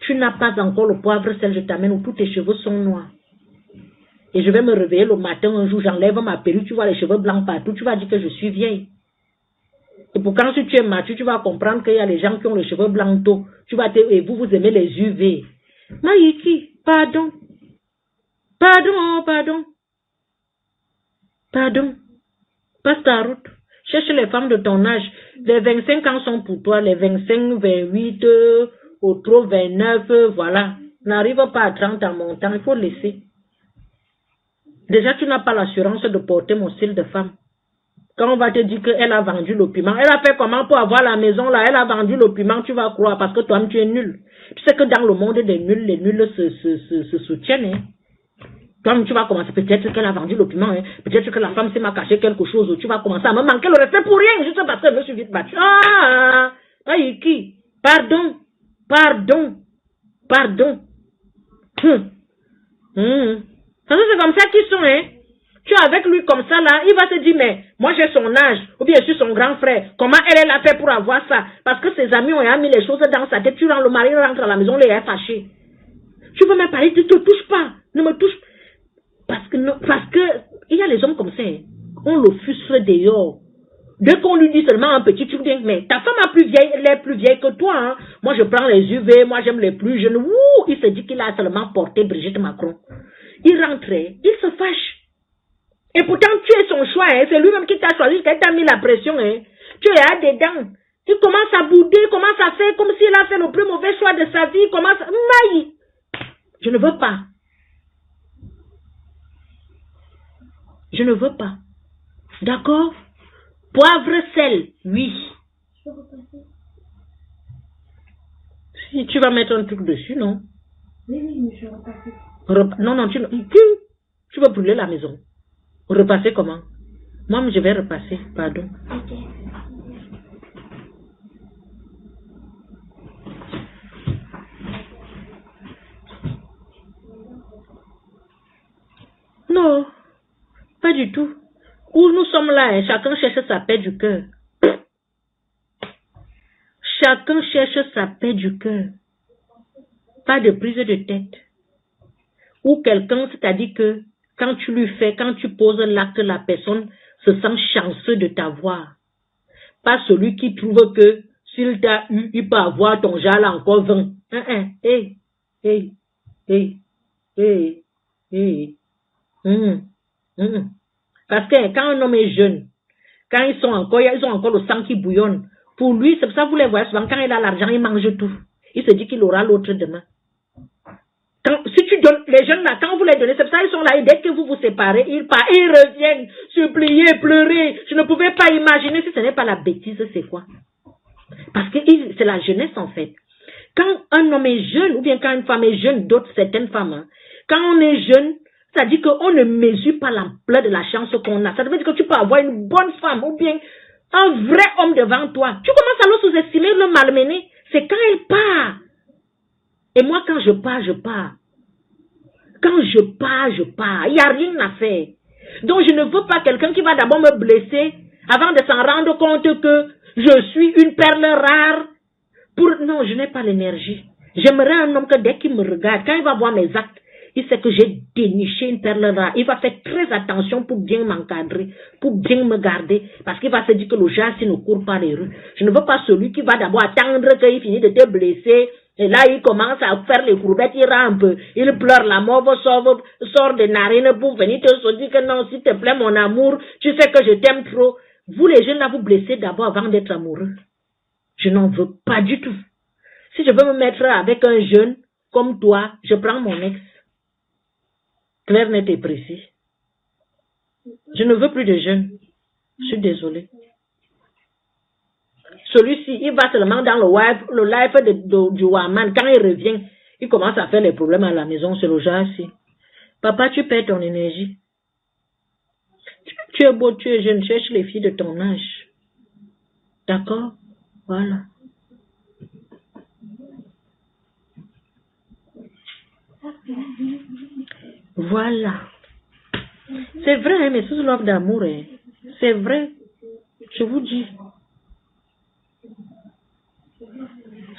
Tu n'as pas encore le poivre sel, je t'amène où tous tes cheveux sont noirs. Et je vais me réveiller le matin, un jour, j'enlève ma perruque, tu vois les cheveux blancs partout, tu vas dire que je suis vieille. Et pourtant, si tu es mature, tu vas comprendre qu'il y a les gens qui ont les cheveux blancs tôt. Et vous aimez les UV. Maïki, pardon. Pardon. Passe ta route. Cherche les femmes de ton âge. Les 25 ans sont pour toi. Les 25, 28, au trop 29, voilà. N'arrive pas à 30 en montant. Il faut laisser. Déjà, tu n'as pas l'assurance de porter mon style de femme. Quand on va te dire qu'elle a vendu le piment, elle a fait comment pour avoir la maison là? Elle a vendu le piment, tu vas croire parce que toi-même tu es nul. Tu sais que dans le monde des nuls, les nuls se soutiennent. Hein? Toi-même tu vas commencer, peut-être qu'elle a vendu le piment, hein? Peut-être que la femme s'est m'a caché quelque chose, tu vas commencer à me manquer le respect pour rien, juste parce que je me suis vite battue. Aïki, pardon. C'est comme ça qu'ils sont, hein. Tu es avec lui comme ça, là, il va se dire, mais moi j'ai son âge, ou bien je suis son grand frère. Comment elle a fait pour avoir ça? Parce que ses amis ont mis les choses dans sa tête. Tu rends le mari, rentre à la maison, il est fâché. Tu veux me parler, tu ne te touches pas. Ne me touche pas. Parce que il y a les hommes comme ça, hein. On le frustre dehors. Dès qu'on lui dit seulement un petit, tu dis, mais ta femme elle est plus vieille que toi, hein. Moi je prends les UV, moi j'aime les plus jeunes. Ouh, il se dit qu'il a seulement porté Brigitte Macron. Il rentrait, il se fâche. Et pourtant, tu es son choix, hein. C'est lui-même qui t'a choisi, qui t'a mis la pression. Hein. Tu es là dedans. Il commence à bouder, commence à faire comme s'il a fait le plus mauvais choix de sa vie. Commence à... Maï. Je ne veux pas. Je ne veux pas. D'accord? Poivre, sel, oui. Si tu vas mettre un truc dessus, non? Oui, mais je vais repasser. Non, tu vas brûler la maison. Repasser comment? Moi, je vais repasser, pardon. Ok. Non, pas du tout. Où nous sommes là, hein, chacun cherche sa paix du cœur. Chacun cherche sa paix du cœur. Pas de prise de tête. Ou quelqu'un, c'est-à-dire que quand tu poses l'acte, la personne se sent chanceux de t'avoir. Pas celui qui trouve que s'il t'a eu, il peut avoir ton genre là encore 20. Parce que quand un homme est jeune, quand ils ont encore le sang qui bouillonne, pour lui, c'est pour ça que vous les voyez souvent, quand il a l'argent, il mange tout. Il se dit qu'il aura l'autre demain. Si tu donnes, les jeunes là, quand vous les donnez, c'est pour ça qu'ils sont là, et dès que vous vous séparez, ils reviennent, supplier, pleurer. Je ne pouvais pas imaginer si ce n'est pas la bêtise, c'est quoi? Parce que c'est la jeunesse en fait. Quand un homme est jeune, ou bien quand une femme est jeune, certaines femmes, hein, quand on est jeune, ça dit qu'on ne mesure pas l'ampleur de la chance qu'on a. Ça veut dire que tu peux avoir une bonne femme, ou bien un vrai homme devant toi. Tu commences à le sous-estimer, le malmener. C'est quand elle part. Et moi, quand je pars, je pars. Quand je pars, je pars. Il n'y a rien à faire. Donc, je ne veux pas quelqu'un qui va d'abord me blesser avant de s'en rendre compte que je suis une perle rare. Non, je n'ai pas l'énergie. J'aimerais un homme que dès qu'il me regarde, quand il va voir mes actes, il sait que j'ai déniché une perle rare. Il va faire très attention pour bien m'encadrer, pour bien me garder. Parce qu'il va se dire que le chat ne court pas les rues. Je ne veux pas celui qui va d'abord attendre qu'il finisse de te blesser. Et là, il commence à faire les courbettes, il rampe, il pleure, la mauve sort des narines pour venir te dire que non, s'il te plaît, mon amour, tu sais que je t'aime trop. Vous, les jeunes, là, vous blessez d'abord avant d'être amoureux. Je n'en veux pas du tout. Si je veux me mettre avec un jeune comme toi, je prends mon ex. Clair, net et précis. Je ne veux plus de jeunes. Je suis désolée. Celui-ci, il va seulement dans le live du Waman. Quand il revient, il commence à faire les problèmes à la maison. C'est le genre-ci. Papa, tu perds ton énergie. Tu es beau, tu es jeune, cherche les filles de ton âge. D'accord? Voilà. Voilà. C'est vrai, mais sous l'offre d'amour, hein. C'est vrai. Je vous dis.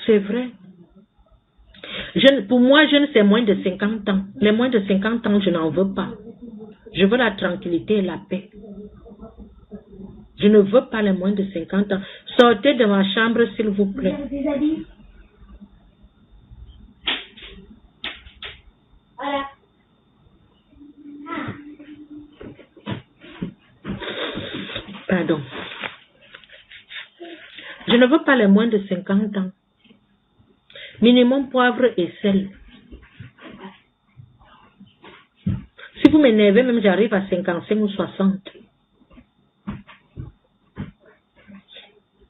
C'est vrai. Pour moi, jeune, c'est moins de 50 ans. Les moins de 50 ans, je n'en veux pas. Je veux la tranquillité et la paix. Je ne veux pas les moins de 50 ans. Sortez de ma chambre, s'il vous plaît. Voilà. Pardon. Je ne veux pas les moins de 50 ans. Minimum poivre et sel. Si vous m'énervez, même j'arrive à 55 ou 60.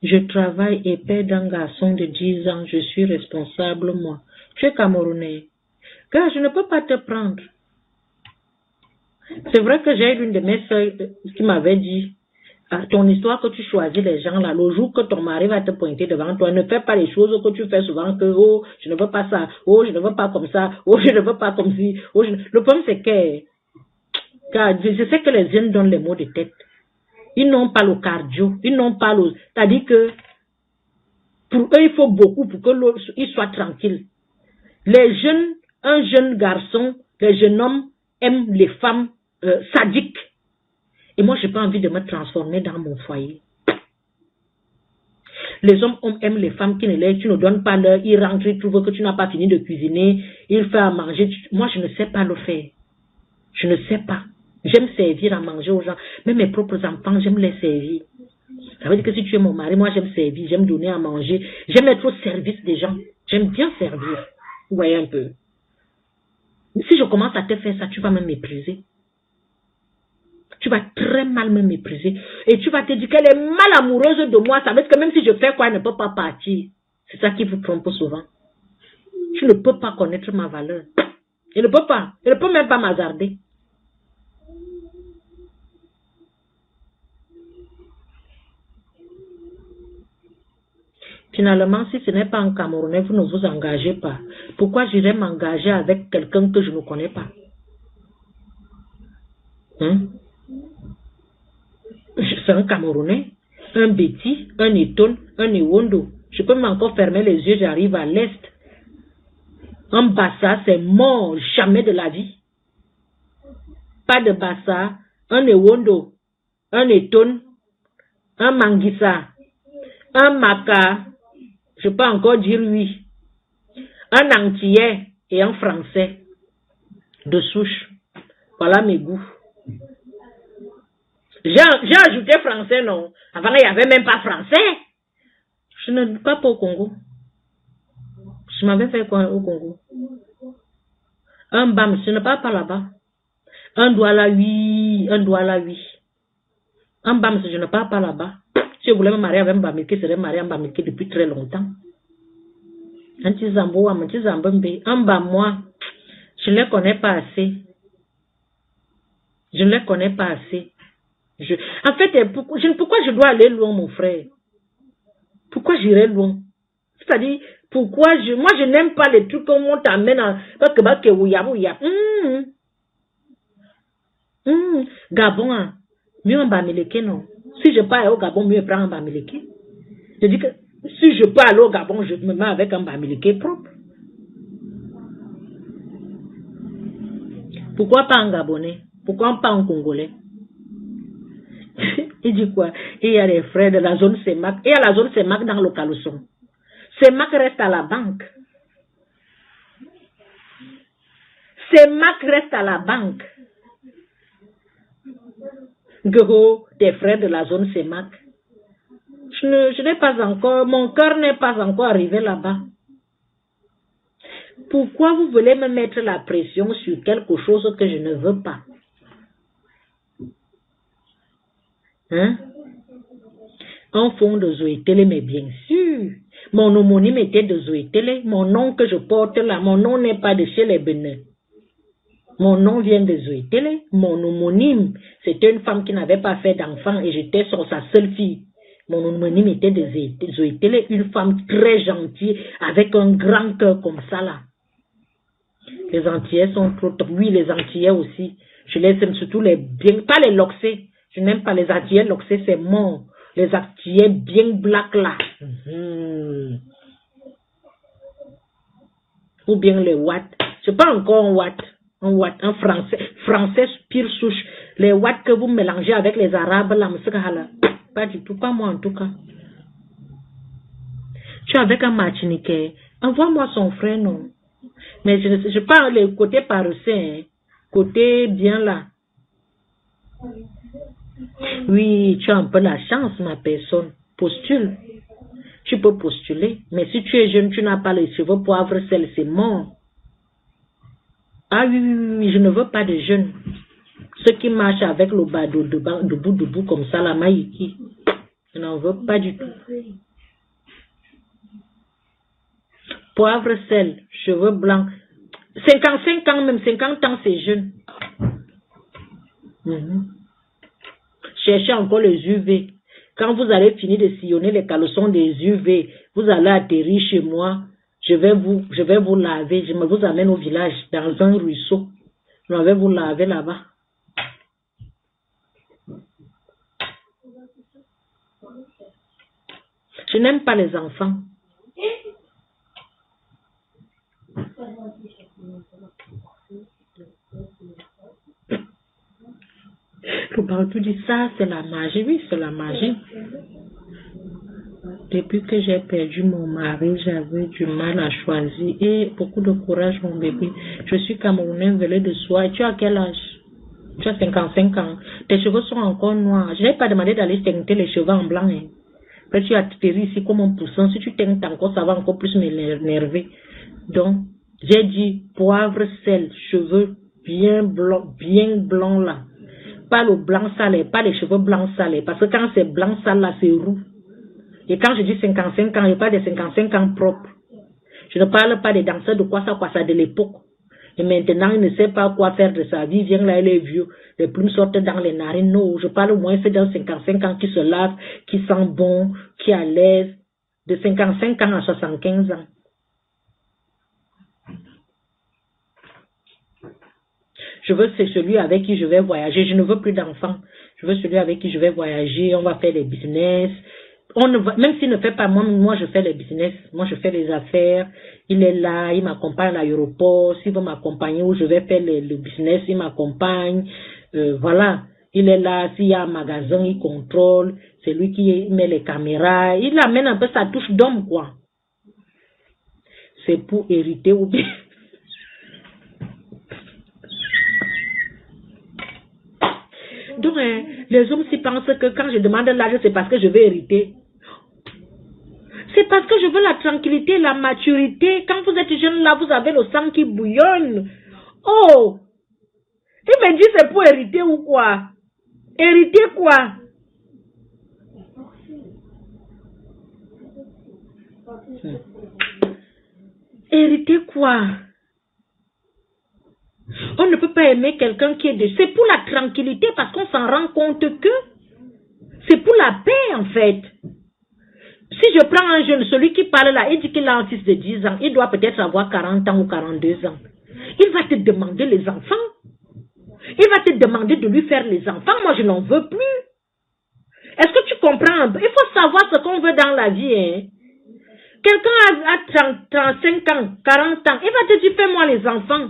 Je travaille et paie d'un garçon de 10 ans. Je suis responsable, moi. Tu es Camerounais. Car je ne peux pas te prendre. C'est vrai que j'ai une de mes soeurs qui m'avait dit, ton histoire que tu choisis les gens là, le jour que ton mari va te pointer devant toi, ne fais pas les choses que tu fais souvent, que oh, je ne veux pas ça, oh, je ne veux pas comme ça, oh, je ne veux pas comme ci. Oh, Le problème c'est que, car je sais que les jeunes donnent les mots de tête. Ils n'ont pas le cardio, ils n'ont pas le... C'est-à-dire que pour eux, il faut beaucoup pour qu'ils soient tranquilles. Les jeunes, un jeune garçon, les jeunes hommes aiment les femmes sadiques. Et moi, je n'ai pas envie de me transformer dans mon foyer. Les hommes aiment les femmes qui tu ne donnes pas l'heure, ils rentrent, ils trouvent que tu n'as pas fini de cuisiner, ils font à manger. Moi, je ne sais pas le faire. Je ne sais pas. J'aime servir à manger aux gens. Même mes propres enfants, j'aime les servir. Ça veut dire que si tu es mon mari, moi j'aime servir, j'aime donner à manger, j'aime être au service des gens. J'aime bien servir. Vous voyez un peu. Si je commence à te faire ça, tu vas me mépriser. Tu vas très mal me mépriser. Et tu vas te dire qu'elle est mal amoureuse de moi. Ça veut dire que même si je fais quoi, elle ne peut pas partir. C'est ça qui vous trompe souvent. Tu ne peux pas connaître ma valeur. Elle ne peut pas. Elle ne peut même pas m'hasarder. Finalement, si ce n'est pas un Camerounais, vous ne vous engagez pas. Pourquoi j'irais m'engager avec quelqu'un que je ne connais pas? Hein? C'est un Camerounais, un Béti, un Eton, un Ewondo. Je peux encore fermer les yeux, j'arrive à l'Est. Un Bassa, c'est mort, jamais de la vie. Pas de Bassa, un Ewondo, un Eton, un Manguissa, un Maka, je peux encore dire oui, un Antillais et un Français de souche. Voilà mes goûts. J'ai ajouté français, non. Avant, il n'y avait même pas français. Je ne pas au Congo. Je m'avais fait quoi au Congo? Un bam, je ne parle pas là-bas. Un douala, oui. Un douala, oui. Un bam, je ne parle pas là-bas. Si je voulais me marier avec un bamilké, je serais marié avec un bamilké depuis très longtemps. Un petit zambo, un petit zambombe. Un bam, moi, je ne les connais pas assez. Je ne les connais pas assez. En fait, pourquoi je dois aller loin, mon frère? Pourquoi j'irai loin? C'est-à-dire, pourquoi moi je n'aime pas les trucs qu'on t'amène à... Gabon, hein. Mieux en Bamileke, non. Si je pars au Gabon, mieux prendre un Bamileke. Je dis que si je pars aller au Gabon, je me mets avec un Bamileke propre. Pourquoi pas un Gabonais? Pourquoi pas un Congolais? Il dit quoi? Il y a les frères de la zone CEMAC. Il y a la zone CEMAC dans le Calousson. CEMAC reste à la banque. CEMAC reste à la banque. Gros, des frères de la zone CEMAC. Je n'ai pas encore, mon cœur n'est pas encore arrivé là-bas. Pourquoi vous voulez me mettre la pression sur quelque chose que je ne veux pas? Hein? En fond de Zoé Télé, mais bien sûr. Mon homonyme était de Zoé Télé. Mon nom que je porte là, mon nom n'est pas de chez les Bénins. Mon nom vient de Zoé-Télé. Mon homonyme, c'était une femme qui n'avait pas fait d'enfant et j'étais sa seule fille. Mon homonyme était de Zoé-Télé, une femme très gentille, avec un grand cœur comme ça là. Les Antillais sont trop top. Oui, les Antillais aussi. Je les aime surtout les bien, pas les loxés. Je n'aime pas les Antillais loxés, c'est mort. Les Antillais bien black là. Ou bien les Watt. C'est pas encore un Watt. Un français pire souche. Les Watt que vous mélangez avec les Arabes là, pas du tout, pas moi en tout cas. Je suis avec un Martiniquais. Envoie-moi son frère, non. Mais je parle le côté paresseux, hein. Côté bien là. Oui, tu as un peu la chance, ma personne. Postule. Tu peux postuler. Mais si tu es jeune, tu n'as pas les cheveux poivre sel, c'est mort. Ah oui, je ne veux pas de jeunes. Ceux qui marchent avec le bado debout comme ça, la maïki. Je n'en veux pas du tout. Poivre sel, cheveux blancs. 55 ans, même 50 ans, c'est jeune. Cherchez encore les UV. Quand vous allez finir de sillonner les caleçons des UV, vous allez atterrir chez moi. Je vais vous laver. Je me vous amène au village, dans un ruisseau. Je vais vous laver là-bas. Je n'aime pas les enfants. Le partout dit ça, c'est la magie. Oui, c'est la magie. Depuis que j'ai perdu mon mari, j'avais du mal à choisir et beaucoup de courage, mon bébé. Je suis Camerounais, velé de soi. Et tu as quel âge? Tu as 55 ans. Tes cheveux sont encore noirs. Je n'ai pas demandé d'aller teinter les cheveux en blanc. Hein. Après, tu as atterri ici comme un poussin. Si tu teintes encore, ça va encore plus m'énerver. Donc, j'ai dit poivre, sel, cheveux bien blancs là. Pas le blanc salé, pas les cheveux blancs salés. Parce que quand c'est blanc sale là, c'est roux. Et quand je dis 55 ans, je parle de 55 ans propres. Je ne parle pas des danseurs de quoi ça de l'époque. Et maintenant, il ne sait pas quoi faire de sa vie. Il vient là, il est vieux. Les plumes sortent dans les narines. Non, je parle au moins c'est d'un 55 ans qui se lave, qui sent bon, qui est à l'aise. De 55 ans à 75 ans. Je veux c'est celui avec qui je vais voyager. Je ne veux plus d'enfants. Je veux celui avec qui je vais voyager. On va faire des business. Même s'il ne fait pas moi je fais les business. Moi je fais les affaires. Il est là, il m'accompagne à l'aéroport. S'il veut m'accompagner où je vais faire le business, il m'accompagne. Voilà. Il est là, s'il y a un magasin, il contrôle. C'est lui qui met les caméras. Il amène un peu sa touche d'homme, quoi. C'est pour hériter ou bien. Donc, les hommes s'y pensent que quand je demande l'âge, c'est parce que je vais hériter. C'est parce que je veux la tranquillité, la maturité. Quand vous êtes jeune, là, vous avez le sang qui bouillonne. Oh! Il me dit c'est pour hériter ou quoi? Hériter quoi? Hériter quoi? On ne peut pas aimer quelqu'un qui est de... C'est pour la tranquillité parce qu'on s'en rend compte que c'est pour la paix en fait. Si je prends un jeune, celui qui parle là, il dit qu'il a un fils de 10 ans, il doit peut-être avoir 40 ans ou 42 ans. Il va te demander les enfants. Il va te demander de lui faire les enfants. Moi, je n'en veux plus. Est-ce que tu comprends un peu? Il faut savoir ce qu'on veut dans la vie. Hein? Quelqu'un a 35 ans, 40 ans, il va te dire fais-moi les enfants.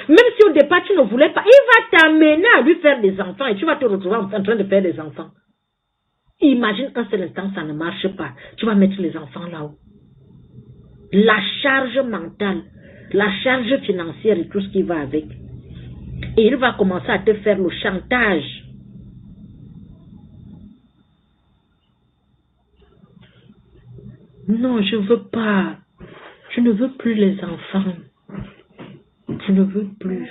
Même si au départ tu ne voulais pas, il va t'amener à lui faire des enfants et tu vas te retrouver en train de faire des enfants. Imagine qu'un seul instant ça ne marche pas. Tu vas mettre les enfants là-haut. La charge mentale, la charge financière et tout ce qui va avec. Et il va commencer à te faire le chantage. Non, je ne veux pas. Je ne veux plus les enfants. Je ne veux plus.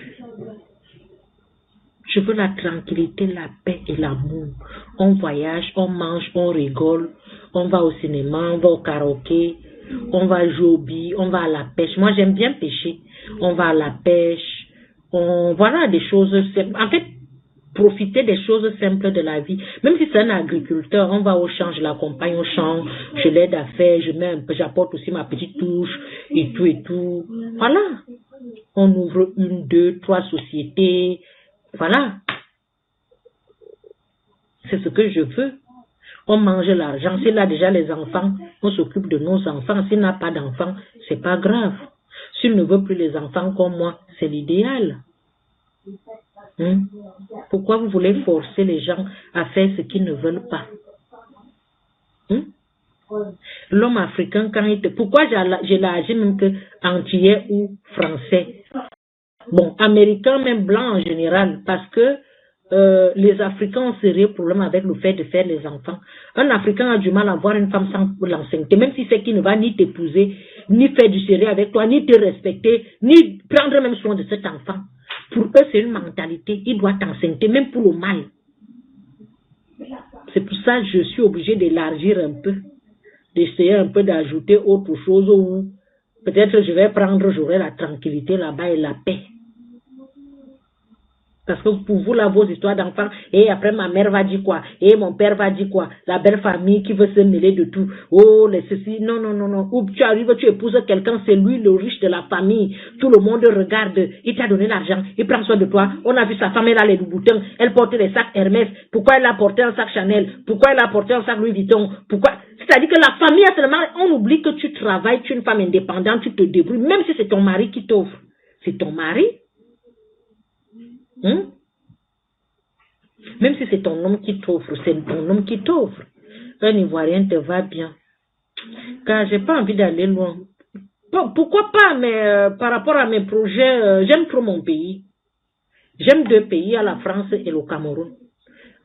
Je veux la tranquillité, la paix et l'amour. On voyage, on mange, on rigole, on va au cinéma, on va au karaoké. On va jouer au billes, on va à la pêche. Moi, j'aime bien pêcher. On va à la pêche. Voilà des choses. En fait, profiter des choses simples de la vie. Même si c'est un agriculteur, on va au champ, je l'accompagne au champ, je l'aide à faire, j'apporte aussi ma petite touche et tout et tout. Voilà. On ouvre 1, 2, 3 sociétés. Voilà. C'est ce que je veux. On mange l'argent. S'il a déjà les enfants, on s'occupe de nos enfants. S'il n'a pas d'enfants, c'est pas grave. S'il ne veut plus les enfants comme moi, c'est l'idéal. Pourquoi vous voulez forcer les gens à faire ce qu'ils ne veulent pas? L'homme africain, quand il te... Pourquoi j'élargis même que antillais ou français? Bon, américain, même blanc en général, parce que les Africains ont sérieux problème avec le fait de faire les enfants. Un Africain a du mal à voir une femme sans l'enceinte, même si c'est qu'il ne va ni t'épouser, ni faire du sérieux avec toi, ni te respecter, ni prendre même soin de cet enfant. Pour eux, c'est une mentalité. Il doit t'enceinte, même pour le mal. C'est pour ça que je suis obligée d'élargir un peu, d'essayer un peu d'ajouter autre chose où peut-être je vais prendre, j'aurai la tranquillité là-bas et la paix. Parce que pour vous, là, vos histoires d'enfants, et après ma mère va dire quoi, et mon père va dire quoi, la belle famille qui veut se mêler de tout, oh, les ceci, non, non, non, non, ou tu arrives, tu épouses quelqu'un, c'est lui le riche de la famille, tout le monde regarde, il t'a donné l'argent, il prend soin de toi, on a vu sa femme, elle a les boutons, elle porte les sacs Hermès, pourquoi elle a porté un sac Chanel, pourquoi elle a porté un sac Louis Vuitton, pourquoi, c'est-à-dire que la famille, seulement, on oublie que tu travailles, tu es une femme indépendante, tu te débrouilles, même si c'est ton mari qui t'offre, c'est ton mari. Même si c'est ton homme qui t'offre, c'est ton homme qui t'offre. Un Ivoirien te va bien. Car j'ai pas envie d'aller loin. Pourquoi pas, mais par rapport à mes projets, j'aime trop mon pays. J'aime 2 pays, à la France et le Cameroun.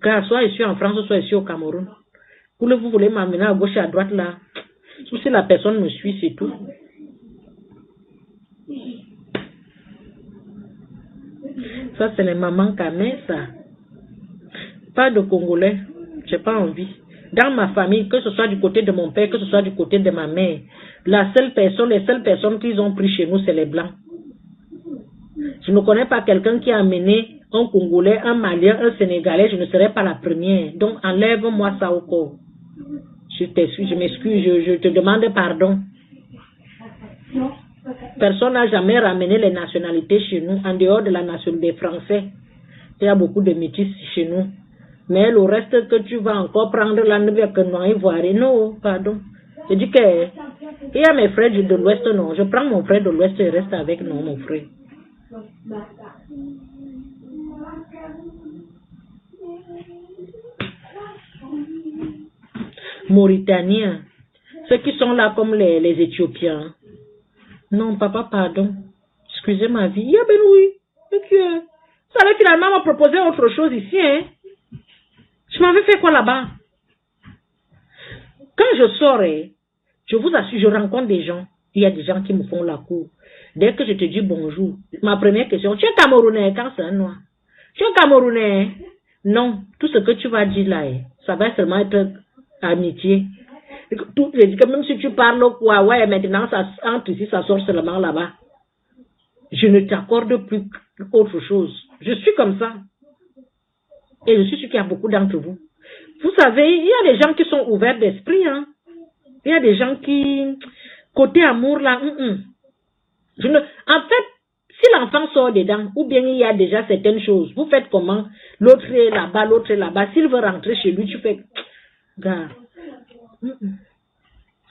Car soit je suis en France, soit je suis au Cameroun. Vous voulez m'amener à gauche et à droite là. Si la personne me suit, c'est tout. Ça, c'est les mamans camées, ça. Pas de Congolais, j'ai pas envie. Dans ma famille, que ce soit du côté de mon père, que ce soit du côté de ma mère, les seules personnes qu'ils ont pris chez nous, c'est les Blancs. Je ne connais pas quelqu'un qui a amené un Congolais, un Malien, un Sénégalais, je ne serai pas la première. Donc enlève-moi ça au corps. Je m'excuse, je te demande pardon. Personne n'a jamais ramené les nationalités chez nous, en dehors de la nationalité des Français. Il y a beaucoup de métis chez nous. Mais le reste que tu vas encore prendre la nouvelle que non, ivoirien, non, pardon. Je dis que il y a mes frères de l'Ouest, non. Je prends mon frère de l'Ouest et reste avec non, mon frère. Mauritaniens, ceux qui sont là comme les Éthiopiens. Non, papa, pardon. Excusez ma vie. Il y a ben oui. Ça allait finalement me proposer autre chose ici, hein. Je m'avais fait quoi là-bas? Quand je sors, je vous assure, je rencontre des gens. Il y a des gens qui me font la cour. Dès que je te dis bonjour, ma première question, tu es Camerounais quand c'est un noir? Tu es Camerounais? Non, tout ce que tu vas dire là, ça va seulement être amitié. Même si tu parles quoi, ouais, maintenant, ça entre ici, ça sort seulement là-bas. Je ne t'accorde plus autre chose. Je suis comme ça. Et je suis sûr qu'il y a beaucoup d'entre vous. Vous savez, il y a des gens qui sont ouverts d'esprit. Hein. Il y a des gens qui, côté amour, là, En fait, si l'enfant sort dedans, ou bien il y a déjà certaines choses, vous faites comment? L'autre est là-bas, l'autre est là-bas. S'il veut rentrer chez lui, tu fais, gars,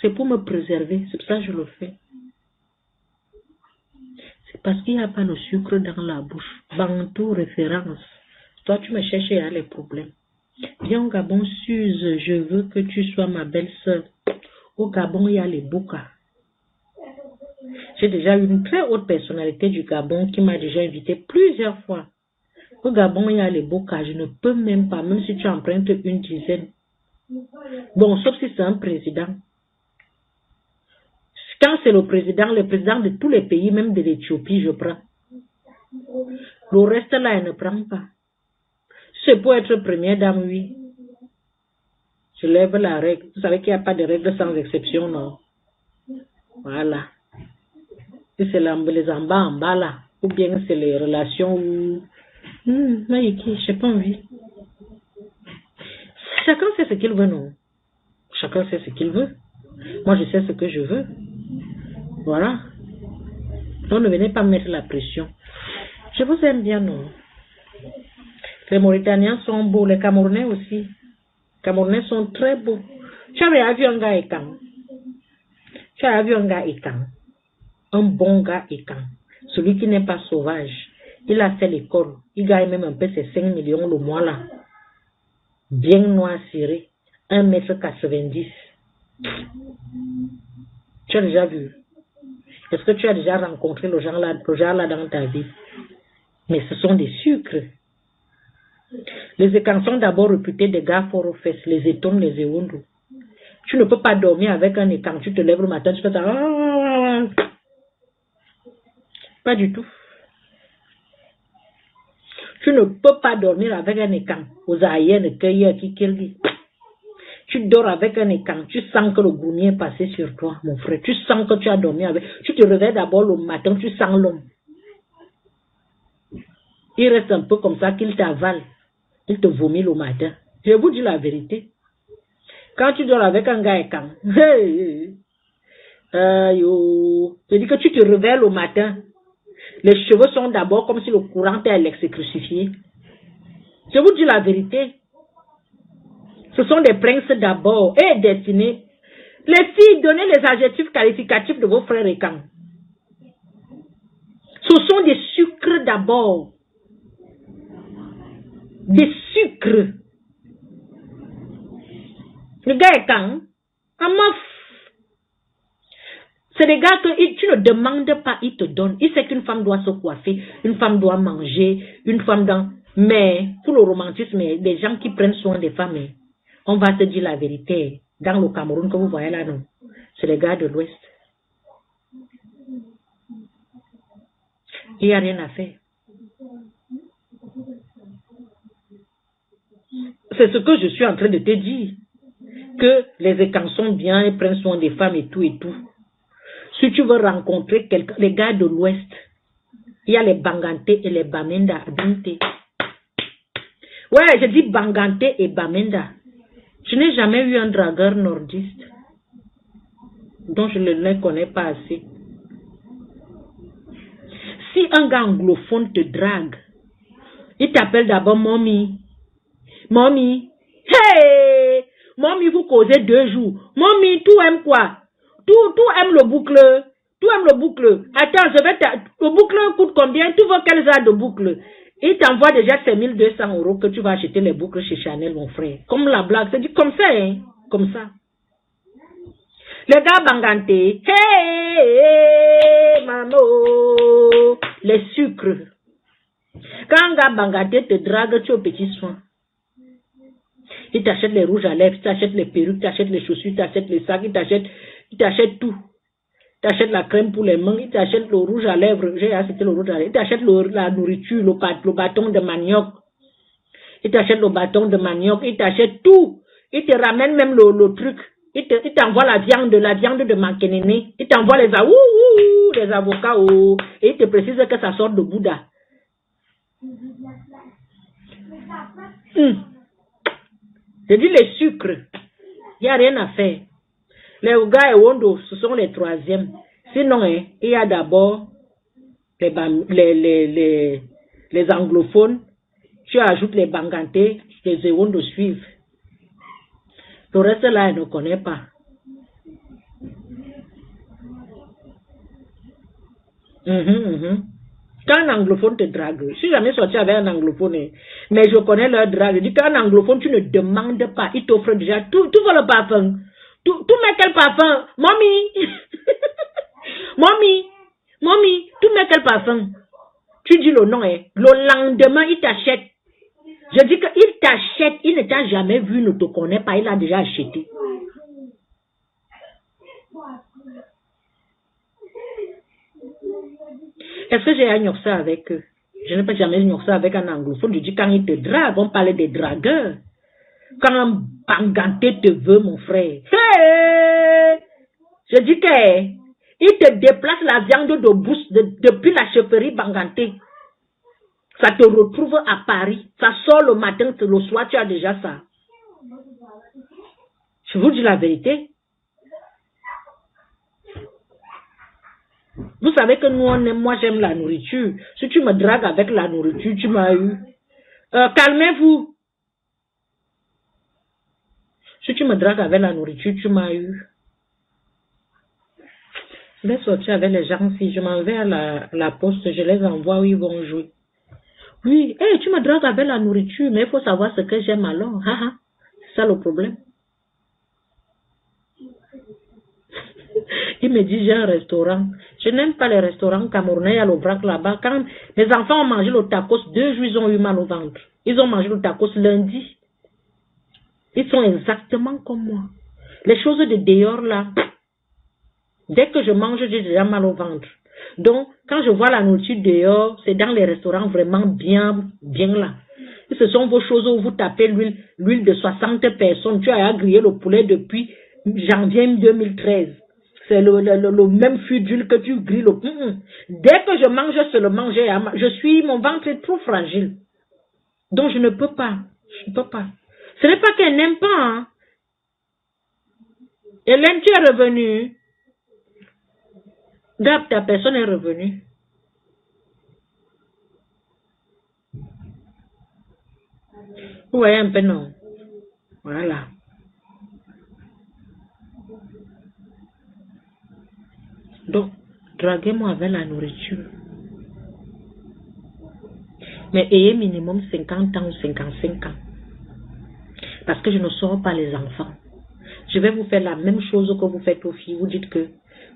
c'est pour me préserver. C'est pour ça que je le fais. C'est parce qu'il n'y a pas le sucre dans la bouche. Bantou, référence. Toi, tu me cherches à les problèmes. Viens au Gabon, Suze, je veux que tu sois ma belle-sœur. Au Gabon, il y a les Boka. J'ai déjà eu une très haute personnalité du Gabon qui m'a déjà invité plusieurs fois. Au Gabon, il y a les Boka. Je ne peux même pas, même si tu empruntes une dizaine. Bon, sauf si c'est un président. Quand c'est le président de tous les pays, même de l'Éthiopie, je prends. Le reste là, elle ne prend pas. C'est pour être première dame, oui. Je lève la règle. Vous savez qu'il n'y a pas de règle sans exception, non? Voilà. Si c'est les en bas là. Ou bien c'est les relations où... Maïki, j'ai pas envie. Chacun sait ce qu'il veut, non? Chacun sait ce qu'il veut. Moi, je sais ce que je veux. Voilà. Donc, ne venez pas me mettre la pression. Je vous aime bien, non? Les Mauritaniens sont beaux, les Camerounais aussi. Les Camerounais sont très beaux. Tu avais vu un gars écan. Tu as vu un gars écan. Un bon gars écan. Celui qui n'est pas sauvage. Il a fait l'école. Il gagne même un peu ses 5 millions le mois là. Bien noir ciré. 1,90 m. Tu as déjà vu? Est-ce que tu as déjà rencontré le genre là dans ta vie? Mais ce sont des sucres. Les écans sont d'abord réputés des gars forts aux fesses, les étones, les éondous. Tu ne peux pas dormir avec un écan. Tu te lèves le matin, tu fais ça. Pas du tout. Tu ne peux pas dormir avec un écan. Aux aïennes, tu dors avec un écan. Tu sens que le gourmier est passé sur toi, mon frère. Tu sens que tu as dormi avec. Tu te réveilles d'abord le matin, tu sens l'homme. Il reste un peu comme ça qu'il t'avale. Il te vomit le matin. Je vous dis la vérité. Quand tu dors avec un gars écan, je dis que tu te réveilles le matin. Les cheveux sont d'abord comme si le courant était crucifié. Je vous dis la vérité. Ce sont des princes d'abord et destinés. Les filles, donnez les adjectifs qualificatifs de vos frères écans. Ce sont des sucres d'abord. Des sucres. Le gars est quand? C'est des gars que tu ne demandes pas, ils te donnent. Il sait qu'une femme doit se coiffer, une femme doit manger, une femme doit... Mais pour le romantisme, des gens qui prennent soin des femmes, on va se dire la vérité. Dans le Cameroun que vous voyez là, non. C'est les gars de l'Ouest. Il n'y a rien à faire. C'est ce que je suis en train de te dire. Que les écans sont bien et prennent soin des femmes et tout et tout. Si tu veux rencontrer quelqu'un, les gars de l'Ouest, il y a les Banganté et les Bamenda. Ouais, je dis Banganté et Bamenda. Je n'ai jamais eu un dragueur nordiste. Donc je ne les connais pas assez. Si un gars anglophone te drague, il t'appelle d'abord Mommy. Mommy. Hey! Mommy, vous causez 2 jours. Mommy, tout aime quoi? Tout aime le boucle. Tout aime le boucle. Attends, le boucle coûte combien? Tu veux quel genre de boucle? Il t'envoie déjà ces 1200 € que tu vas acheter les boucles chez Chanel, mon frère. Comme la blague, c'est dit comme ça, hein? Comme ça. Les gars Banganté. Hey, maman. Les sucres. Quand un gars Banganté te drague, tu es au petit soin. Il t'achète les rouges à lèvres, il t'achète les perruques, il t'achète les chaussures, il t'achète les sacs, il t'achète tout. Il t'achète la crème pour les mains, il t'achète le rouge à lèvres, j'ai acheté le rouge à lèvres, il t'achète la nourriture, le bâton de manioc. Il t'achète le bâton de manioc, il t'achète tout. Il te ramène même le truc. Il t'envoie la viande de mankénéné. Il t'envoie les avocats, et il te précise que ça sort de Bouddha. Je dis les sucres. Il n'y a rien à faire. Les Ouga et Wondo, ce sont les 3e. Sinon, il y a d'abord les anglophones. Tu ajoutes les Banganté, les Ewondo suivent. Le reste là, il ne connaît pas. Quand un anglophone te drague, je suis jamais sorti avec un anglophone, mais je connais leur drague. Je dis qu'un anglophone, tu ne demandes pas, il t'offre déjà tout veut le parfum. Tout met quel parfum? Mommy! Mommy, tout met quel parfum? Tu dis le nom, le lendemain, il t'achète. Je dis qu'il t'achète, il ne t'a jamais vu, ne te connaît pas, il a déjà acheté. Est-ce que j'ai ignoré ça avec eux? Je n'ai pas jamais ignoré ça avec un anglophone. Je dis quand il te drague, on parlait des dragueurs. Quand un Banganté te veut, mon frère. Hey! Je dis que Il te déplace la viande de bouche depuis la chefferie Banganté. Ça te retrouve à Paris. Ça sort le matin, le soir, tu as déjà ça. Je vous dis la vérité. Vous savez que nous, on aime, moi j'aime la nourriture. Si tu me dragues avec la nourriture, tu m'as eu. Calmez-vous. Si tu me dragues avec la nourriture, tu m'as eu. Je vais sortir avec les gens. Si je m'en vais à la poste, je les envoie où ils vont jouer. Oui, hey, tu me dragues avec la nourriture, mais il faut savoir ce que j'aime alors. C'est ça le problème. Il me dit, j'ai un restaurant. Je n'aime pas les restaurants camerounais à l'Aubrac là-bas. Quand mes enfants ont mangé le tacos, 2 jours, ils ont eu mal au ventre. Ils ont mangé le tacos lundi. Ils sont exactement comme moi. Les choses de dehors là, dès que je mange, j'ai déjà mal au ventre. Donc, quand je vois la nourriture dehors, c'est dans les restaurants vraiment bien là. Et ce sont vos choses où vous tapez l'huile de 60 personnes. Tu as grillé le poulet depuis janvier 2013. C'est le même fût d'huile que tu grilles. Dès que je mange seulement, mon ventre est trop fragile. Donc, je ne peux pas. Je ne peux pas. Ce n'est pas qu'elle n'aime pas. Hein. Hélène, tu es revenue. Gab, ta personne est revenue. Vous voyez un peu, non? Voilà. Donc, draguez-moi avec la nourriture. Mais ayez minimum 50 ans ou 55 ans. Parce que je ne sors pas les enfants. Je vais vous faire la même chose que vous faites aux filles. Vous dites que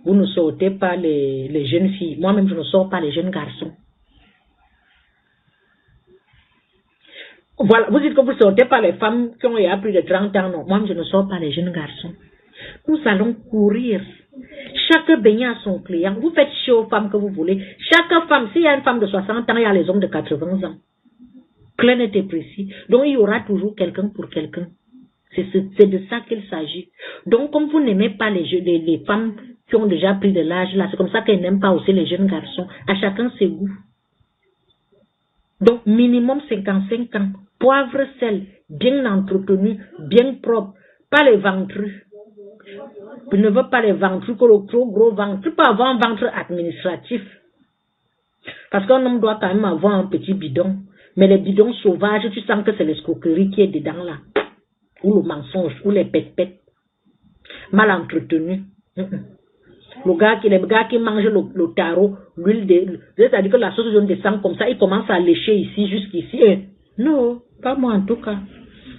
vous ne sortez pas les jeunes filles. Moi-même, je ne sors pas les jeunes garçons. Voilà, vous dites que vous ne sortez pas les femmes qui ont plus de 30 ans. Non, moi, je ne sors pas les jeunes garçons. Nous allons courir. Chaque beignet a son client. Vous faites chier aux femmes que vous voulez. Chaque femme, s'il y a une femme de 60 ans, il y a les hommes de 80 ans. Clair, net et précis. Donc, il y aura toujours quelqu'un pour quelqu'un. C'est de ça qu'il s'agit. Donc, comme vous n'aimez pas les femmes qui ont déjà pris de l'âge, là, c'est comme ça qu'elles n'aiment pas aussi les jeunes garçons. À chacun ses goûts. Donc, minimum 55 ans. Poivre, sel, bien entretenu, bien propre. Pas les ventrus. Je ne veux pas les ventrus, que le trop gros ventre. Tu peux avoir un ventre administratif. Parce qu'un homme doit quand même avoir un petit bidon. Mais les bidons sauvages, tu sens que c'est l'escroquerie qui est dedans là. Ou le mensonge, ou les pètes-pètes. Mal entretenu. Les gars qui mangent le tarot, l'huile c'est-à-dire que la sauce jaune descend comme ça, ils commencent à lécher ici, jusqu'ici. Non, pas moi en tout cas.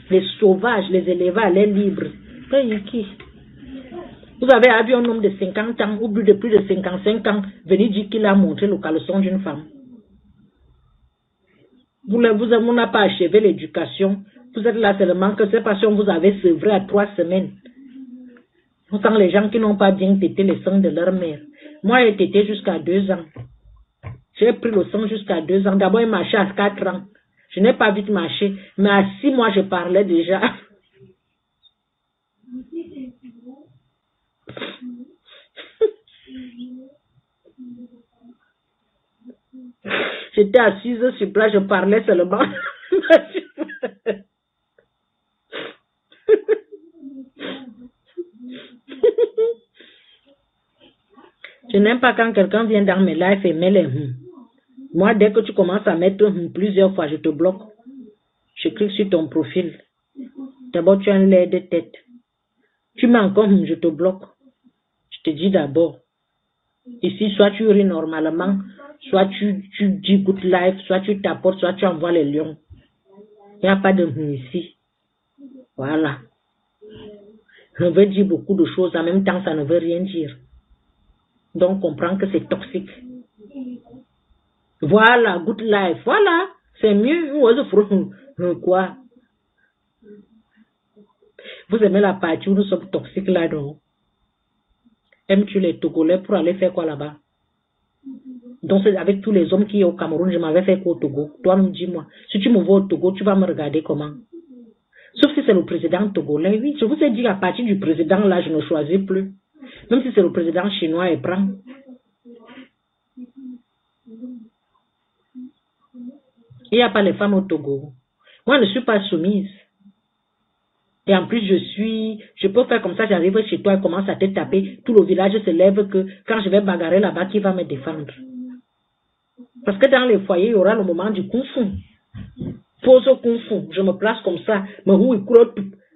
Les sauvages, les éleveurs, les libres. Vous avez vu un homme de 50 ans ou de plus de 55 ans venir dire qu'il a montré le caleçon d'une femme. Vous n'avez pas achevé l'éducation. Vous êtes là seulement que c'est parce que vous avez sevré à 3 semaines. Vous sentez les gens qui n'ont pas bien tété le sang de leur mère. Moi, j'ai tété jusqu'à 2 ans. J'ai pris le sang jusqu'à 2 ans. D'abord, il marchait à 4 ans. Je n'ai pas vite marché. Mais à 6 mois, je parlais déjà. J'étais assise sur place, je parlais seulement. Je n'aime pas quand quelqu'un vient dans mes lives et met les Moi, dès que tu commences à mettre plusieurs fois, je te bloque. Je clique sur ton profil. D'abord, tu as un lait de tête. Tu mets encore je te bloque. Je te dis d'abord. Ici, soit tu ris normalement, soit tu dis good life, soit tu t'apportes, soit tu envoies les lions. Il n'y a pas de ici. Voilà. On veut dire beaucoup de choses, en même temps, ça ne veut rien dire. Donc, on comprend que c'est toxique. Voilà, good life. Voilà, c'est mieux. Quoi? Vous aimez la partie où nous sommes toxiques là, non? Aimes-tu les Togolais pour aller faire quoi là-bas? Donc, c'est avec tous les hommes qui sont au Cameroun, je m'avais fait quoi au Togo? Toi-même, dis-moi. Si tu me vois au Togo, tu vas me regarder comment? Sauf si c'est le président togolais, oui. Je vous ai dit, à partir du président, là, je ne choisis plus. Même si c'est le président chinois, il prend. Il n'y a pas les femmes au Togo. Moi, je ne suis pas soumise. Et en plus, je peux faire comme ça, j'arrive chez toi et commence à te taper. Tout le village se lève que quand je vais bagarrer là-bas, qui va me défendre? Parce que dans les foyers, il y aura le moment du kung-fu. Pose au kung-fu. Je me place comme ça.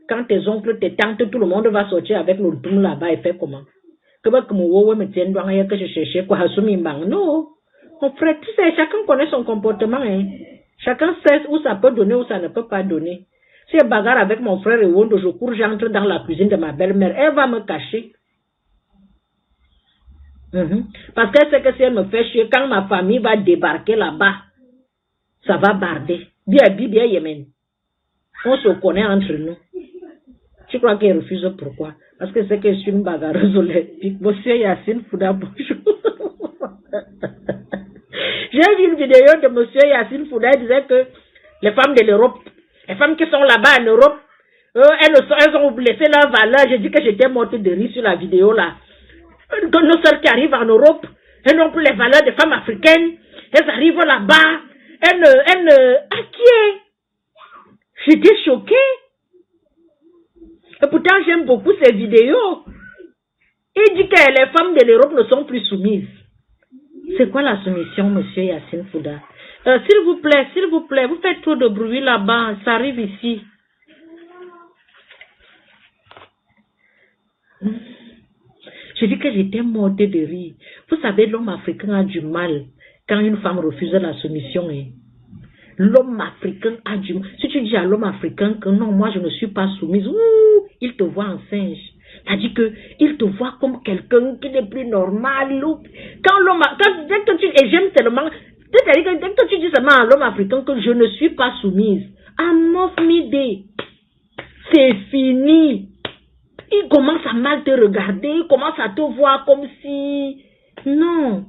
Quand tes oncles, tes tantes, tout le monde va sortir avec le toum là-bas et faire comment? Que je cherchais quoi? Non. Mon frère, tu sais, chacun connaît son comportement. Hein. Chacun sait où ça peut donner, où ça ne peut pas donner. Si je bagarre avec mon frère et Wondo, je cours, j'entre dans la cuisine de ma belle-mère. Elle va me cacher. Parce qu'elle sait que si elle me fait chier, quand ma famille va débarquer là-bas, ça va barder. Bien, Yémen. On se connaît entre nous. Tu crois qu'elle refuse pourquoi? Parce que c'est que je suis une bagarreuse olympique. Monsieur Yacine Fouda, bonjour. J'ai vu une vidéo de monsieur Yacine Fouda, il disait que les femmes de l'Europe, les femmes qui sont là-bas en Europe, elles ont blessé leur valeur. J'ai dit que j'étais morte de rire sur la vidéo là. Nos sœurs qui arrivent en Europe, elles n'ont plus les valeurs des femmes africaines. Elles arrivent là-bas. À qui est? J'étais choquée. Et pourtant, j'aime beaucoup ces vidéos. Il dit que les femmes de l'Europe ne sont plus soumises. C'est quoi la soumission, monsieur Yacine Fouda? S'il vous plaît, vous faites trop de bruit là-bas. Ça arrive ici. Je dis que j'étais morte de rire. Vous savez, l'homme africain a du mal quand une femme refuse la soumission. Hein. L'homme africain a du mal. Si tu dis à l'homme africain que non, moi je ne suis pas soumise, il te voit en singe. C'est-à-dire qu'il te voit comme quelqu'un qui n'est plus normal. Quand l'homme, dès que tu, et j'aime tellement, c'est-à-dire que dès que tu dis seulement à l'homme africain que je ne suis pas soumise, c'est fini. Il commence à mal te regarder, il commence à te voir comme si... Non,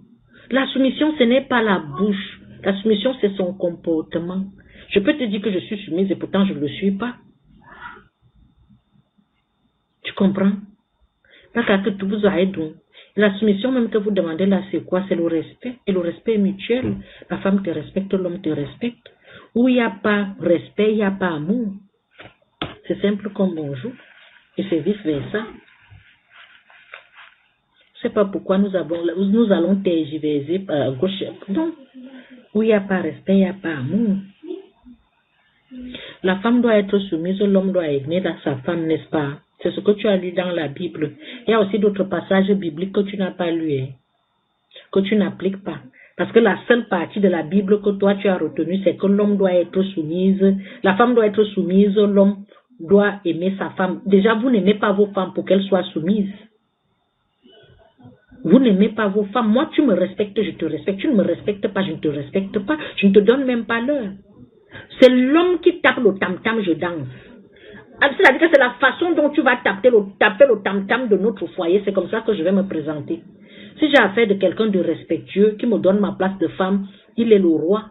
la soumission, ce n'est pas la bouche. La soumission, c'est son comportement. Je peux te dire que je suis soumise et pourtant je ne le suis pas. Tu comprends? Parce que tout vous a aidé. La soumission même que vous demandez là, c'est quoi? C'est le respect. Et le respect est mutuel. La femme te respecte, l'homme te respecte. Où il n'y a pas respect, il n'y a pas amour. C'est simple comme bonjour. Et c'est vice-versa. Je ne sais pas pourquoi nous allons tergiverser gauche. Non. Où il n'y a pas respect, il n'y a pas amour. La femme doit être soumise, l'homme doit aimer sa femme, n'est-ce pas? C'est ce que tu as lu dans la Bible. Il y a aussi d'autres passages bibliques que tu n'as pas lus, que tu n'appliques pas. Parce que la seule partie de la Bible que toi tu as retenue, c'est que l'homme doit être soumise, la femme doit être soumise, l'homme doit aimer sa femme. Déjà, vous n'aimez pas vos femmes pour qu'elles soient soumises. Vous n'aimez pas vos femmes. Moi, tu me respectes, je te respecte. Tu ne me respectes pas, je ne te respecte pas. Je ne te donne même pas l'heure. C'est l'homme qui tape le tam-tam, je danse. C'est-à-dire que c'est la façon dont tu vas taper le tam-tam de notre foyer. C'est comme ça que je vais me présenter. Si j'ai affaire de quelqu'un de respectueux qui me donne ma place de femme, il est le roi.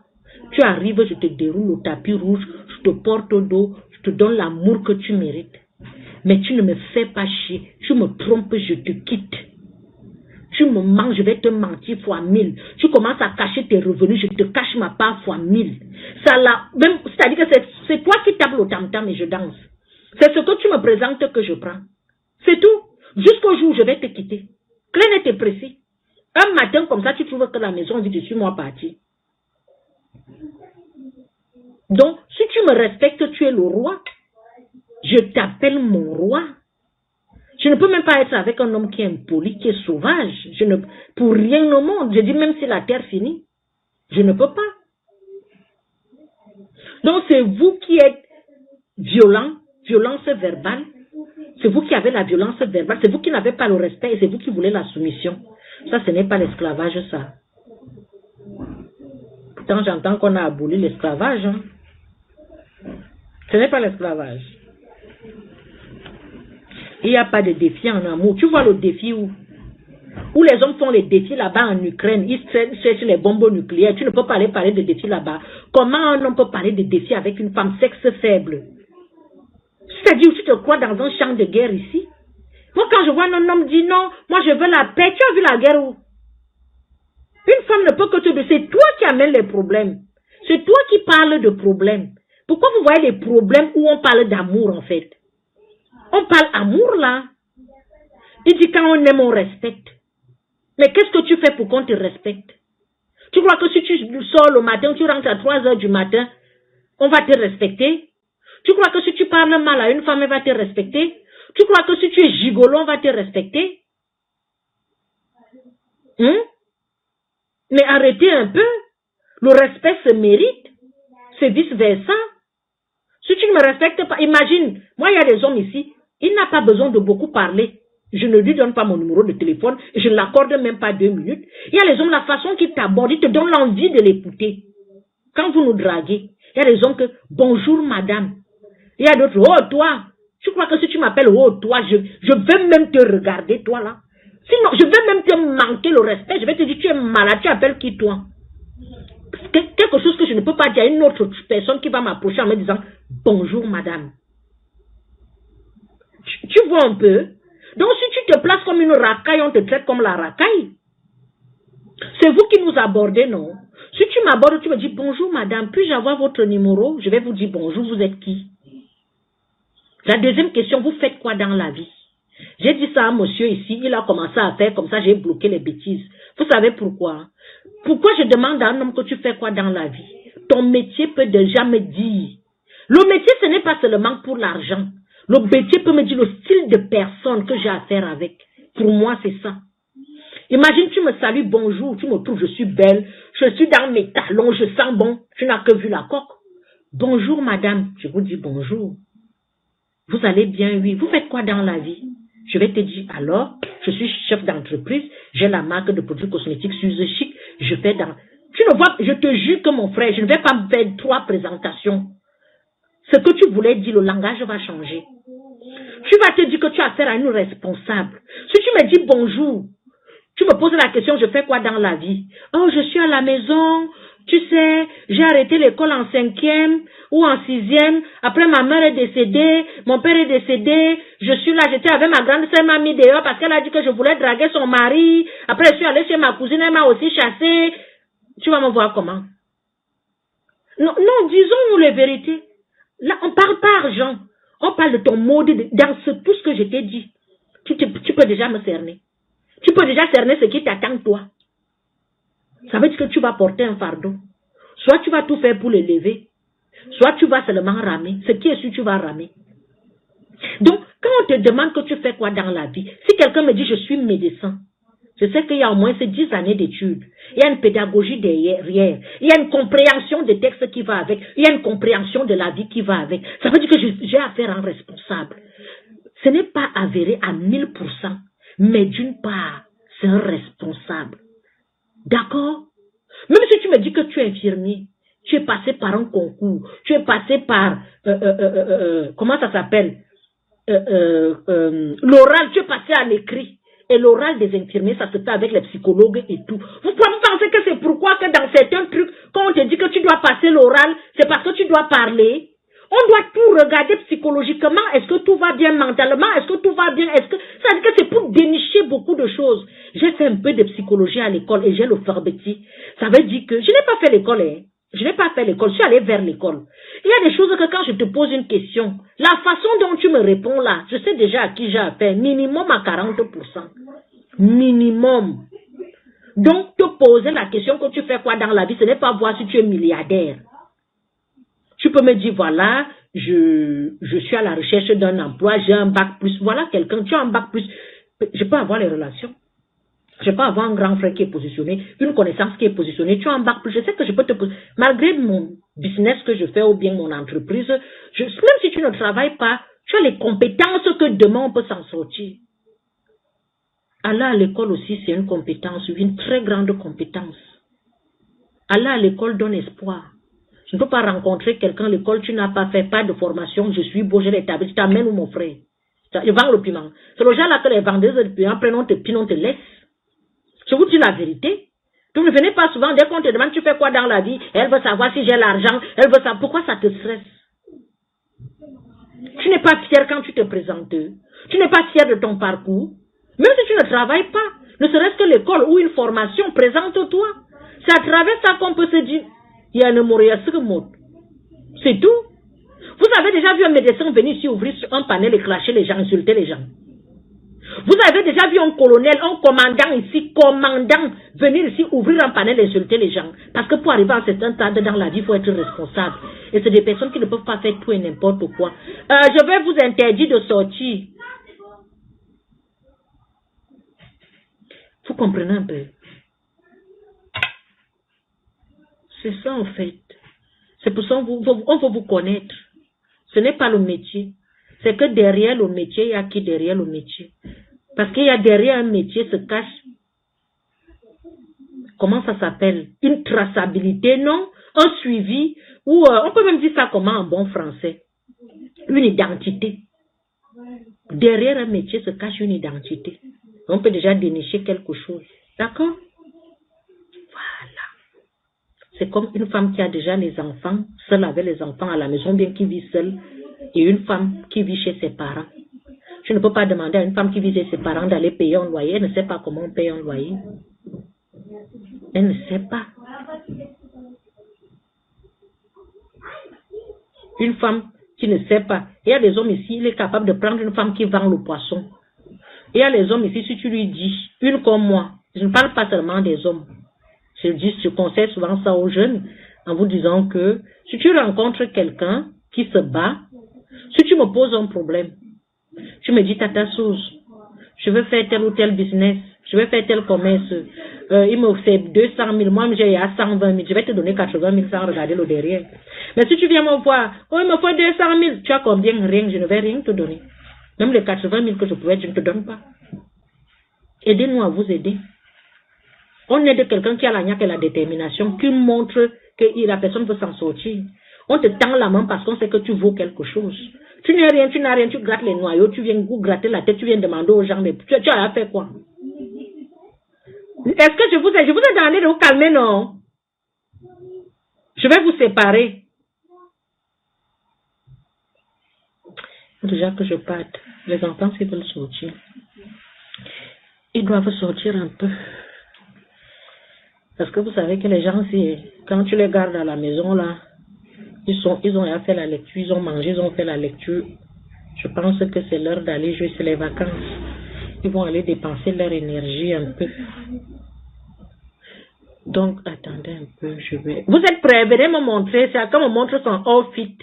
Tu arrives, je te déroule le tapis rouge, je te porte au dos, je te donne l'amour que tu mérites. Mais tu ne me fais pas chier. Tu me trompes, je te quitte. Tu me mens, je vais te mentir fois 1000. Tu commences à cacher tes revenus, je te cache ma part fois 1000. C'est-à-dire que c'est toi qui tapes le tam-tam et je danse. C'est ce que tu me présentes que je prends. C'est tout. Jusqu'au jour où je vais te quitter. Clair, net et précis. Un matin comme ça, tu trouves que la maison dit, je suis moi parti. Donc, si tu me respectes, tu es le roi. Je t'appelle mon roi. Je ne peux même pas être avec un homme qui est impoli, qui est sauvage. Pour rien au monde. Je dis même si la terre finit. Je ne peux pas. Donc, c'est vous qui êtes violent, violence verbale. C'est vous qui avez la violence verbale. C'est vous qui n'avez pas le respect et c'est vous qui voulez la soumission. Ça, ce n'est pas l'esclavage, ça. Pourtant, j'entends qu'on a aboli l'esclavage. Hein. Ce n'est pas l'esclavage. Il n'y a pas de défi en amour. Tu vois le défi où les hommes font les défis là-bas en Ukraine. Ils cherchent les bombes nucléaires. Tu ne peux pas aller parler de défis là-bas. Comment un homme peut parler de défis avec une femme sexe faible? C'est-à-dire que tu te crois dans un champ de guerre ici? Moi, quand je vois un homme dire non, moi je veux la paix, tu as vu la guerre où? Une femme ne peut que te dire, c'est toi qui amènes les problèmes. C'est toi qui parles de problèmes. Pourquoi vous voyez les problèmes où on parle d'amour en fait? On parle amour là. Il dit quand on aime, on respecte. Mais qu'est-ce que tu fais pour qu'on te respecte? Tu crois que si tu sors le matin, tu rentres à 3 heures du matin, on va te respecter? Tu crois que si tu parles mal à une femme, elle va te respecter? Tu crois que si tu es gigolo, on va te respecter? Mais arrêtez un peu. Le respect se mérite. C'est vice-versa. Si tu ne me respectes pas, imagine, moi il y a des hommes ici, il n'a pas besoin de beaucoup parler. Je ne lui donne pas mon numéro de téléphone, je ne l'accorde même pas 2 minutes. Il y a les hommes, la façon qu'ils t'abordent, ils te donnent l'envie de l'écouter. Quand vous nous draguez, il y a des hommes que, bonjour madame. Il y a d'autres, oh toi, tu crois que si tu m'appelles oh toi, je vais même te regarder toi là. Sinon, je vais même te manquer le respect, je vais te dire tu es malade, tu appelles qui toi? Quelque chose que je ne peux pas dire à une autre personne qui va m'approcher en me disant bonjour madame. Tu vois un peu? Donc si tu te places comme une racaille, on te traite comme la racaille. C'est vous qui nous abordez, non? Si tu m'abordes, tu me dis bonjour madame, puis-je avoir votre numéro? Je vais vous dire bonjour, vous êtes qui? La deuxième question, vous faites quoi dans la vie? J'ai dit ça à monsieur ici, il a commencé à faire comme ça, j'ai bloqué les bêtises. Vous savez pourquoi? Pourquoi je demande à un homme que tu fais quoi dans la vie? Ton métier peut déjà me dire. Le métier, ce n'est pas seulement pour l'argent. Le métier peut me dire le style de personne que j'ai à faire avec. Pour moi, c'est ça. Imagine, tu me salues, bonjour, tu me trouves, je suis belle, je suis dans mes talons, je sens bon, tu n'as que vu la coque. Bonjour madame, je vous dis bonjour. Vous allez bien, oui. Vous faites quoi dans la vie? Je vais te dire, alors, je suis chef d'entreprise, j'ai la marque de produits cosmétiques Suze Chic, je fais dans... Tu ne vois, je te jure que mon frère, je ne vais pas me faire 3 présentations. Ce que tu voulais dire, le langage va changer. Tu vas te dire que tu as affaire à une responsable. Si tu me dis bonjour, tu me poses la question, je fais quoi dans la vie? Oh, je suis à la maison, tu sais, j'ai arrêté l'école en 5e ou en 6e. Après, ma mère est décédée, mon père est décédé. Je suis là, j'étais avec ma grande sœur, m'a mis dehors parce qu'elle a dit que je voulais draguer son mari. Après, je suis allée chez ma cousine, elle m'a aussi chassée. Tu vas me voir comment? Non, non, disons-nous les vérités. Là, on parle pas argent. On parle de ton mode, dans tout ce que je t'ai dit. Tu peux déjà me cerner. Tu peux déjà cerner ce qui t'attend toi. Ça veut dire que tu vas porter un fardeau. Soit tu vas tout faire pour le lever, soit tu vas seulement ramer. Ce qui est sûr, tu vas ramer. Donc, quand on te demande que tu fais quoi dans la vie, si quelqu'un me dit je suis médecin, je sais qu'il y a au moins ces 10 années d'études. Il y a une pédagogie derrière. Il y a une compréhension des textes qui va avec. Il y a une compréhension de la vie qui va avec. Ça veut dire que j'ai affaire à un responsable. Ce n'est pas avéré à 1000%. Mais d'une part, c'est un responsable. D'accord? Même si tu me dis que tu es infirmier, tu es passé par un concours, tu es passé par, comment ça s'appelle? L'oral, tu es passé à l'écrit. Et l'oral des infirmiers, ça se fait avec les psychologues et tout. Vous pensez que c'est pourquoi que dans certains trucs, quand on te dit que tu dois passer l'oral, c'est parce que tu dois parler? On doit tout regarder psychologiquement. Est-ce que tout va bien mentalement? Est-ce que tout va bien? Ça veut dire que c'est pour dénicher beaucoup de choses. J'ai fait un peu de psychologie à l'école et j'ai le Farbeti. Ça veut dire que je n'ai pas fait l'école. Je n'ai pas fait l'école. Je suis allée vers l'école. Il y a des choses que quand je te pose une question, la façon dont tu me réponds là, je sais déjà à qui j'ai affaire. Minimum à 40%. Minimum. Donc, te poser la question que tu fais quoi dans la vie, ce n'est pas voir si tu es milliardaire. Tu peux me dire, voilà, je suis à la recherche d'un emploi, j'ai un bac plus. Voilà quelqu'un, tu as un bac plus. Je peux avoir les relations. Je peux avoir un grand frère qui est positionné, une connaissance qui est positionnée. Tu as un bac plus. Je sais que je peux te poser. Malgré mon business que je fais ou bien mon entreprise, même si tu ne travailles pas, tu as les compétences que demain on peut s'en sortir. Aller à l'école aussi, c'est une compétence, une très grande compétence. Aller à l'école donne espoir. Je ne peux pas rencontrer quelqu'un à l'école, tu n'as pas fait, pas de formation, je suis beau, j'ai l'établi, je t'amène où mon frère? Je vends le piment. C'est le genre là que les vendeuses de piment prennent, on te pine, on te laisse. Je vous dis la vérité. Donc ne venez pas souvent, dès qu'on te demande tu fais quoi dans la vie, elle veut savoir si j'ai l'argent, elle veut savoir pourquoi ça te stresse. Tu n'es pas fier quand tu te présentes. Tu n'es pas fier de ton parcours. Même si tu ne travailles pas, ne serait-ce que l'école ou une formation, présente-toi. C'est à travers ça qu'on peut se dire, il y a un mourir sur le mot. C'est tout. Vous avez déjà vu un médecin venir ici ouvrir un panel et clasher les gens, insulter les gens. Vous avez déjà vu un colonel, un commandant ici, venir ici ouvrir un panel et insulter les gens. Parce que pour arriver à un certain stade dans la vie, il faut être responsable. Et c'est des personnes qui ne peuvent pas faire tout et n'importe quoi. Je vais vous interdire de sortir. Vous comprenez un peu? C'est ça en fait. C'est pour ça qu'on veut vous connaître. Ce n'est pas le métier. C'est que derrière le métier, il y a qui derrière le métier? Parce qu'il y a derrière un métier se cache, comment ça s'appelle? Une traçabilité, non? Un suivi, ou on peut même dire ça comment en bon français? Une identité. Derrière un métier se cache une identité. On peut déjà dénicher quelque chose. D'accord? Voilà. C'est comme une femme qui a déjà les enfants, seule avec les enfants à la maison, bien qui vit seule, et une femme qui vit chez ses parents. Tu ne peux pas demander à une femme qui vit chez ses parents d'aller payer un loyer. Elle ne sait pas comment on paye un loyer. Elle ne sait pas. Une femme qui ne sait pas. Il y a des hommes ici, il est capable de prendre une femme qui vend le poisson. Il y a les hommes ici, si tu lui dis, une comme moi, je ne parle pas seulement des hommes. Je conseille souvent ça aux jeunes en vous disant que si tu rencontres quelqu'un qui se bat, si tu me poses un problème, tu me dis, Tata Souz, je veux faire tel ou tel business, je veux faire tel commerce, il me fait 200 000, moi j'ai à 120 000, je vais te donner 80 000 sans regarder le derrière. Mais si tu viens me voir, oh il me faut 200 000, tu as combien? Rien, je ne vais rien te donner. Même les 80 000 que je pouvais, je ne te donne pas. Aidez-nous à vous aider. On aide quelqu'un qui a la niaque et la détermination, qui montre que la personne peut s'en sortir. On te tend la main parce qu'on sait que tu vaux quelque chose. Tu n'as rien, tu grattes les noyaux, tu viens gratter la tête, tu viens demander aux gens, mais tu as fait quoi? Est-ce que je vous ai demandé de vous calmer, non? Je vais vous séparer. Déjà que je parte, les enfants s'ils veulent sortir, ils doivent sortir un peu. Parce que vous savez que les gens, quand tu les gardes à la maison, là, ils ont fait la lecture, ils ont mangé, ils ont fait la lecture. Je pense que c'est l'heure d'aller jouer, c'est les vacances. Ils vont aller dépenser leur énergie un peu. Donc, attendez un peu, je vais... Vous êtes prêts? Venez me montrer, c'est quand on montre son outfit.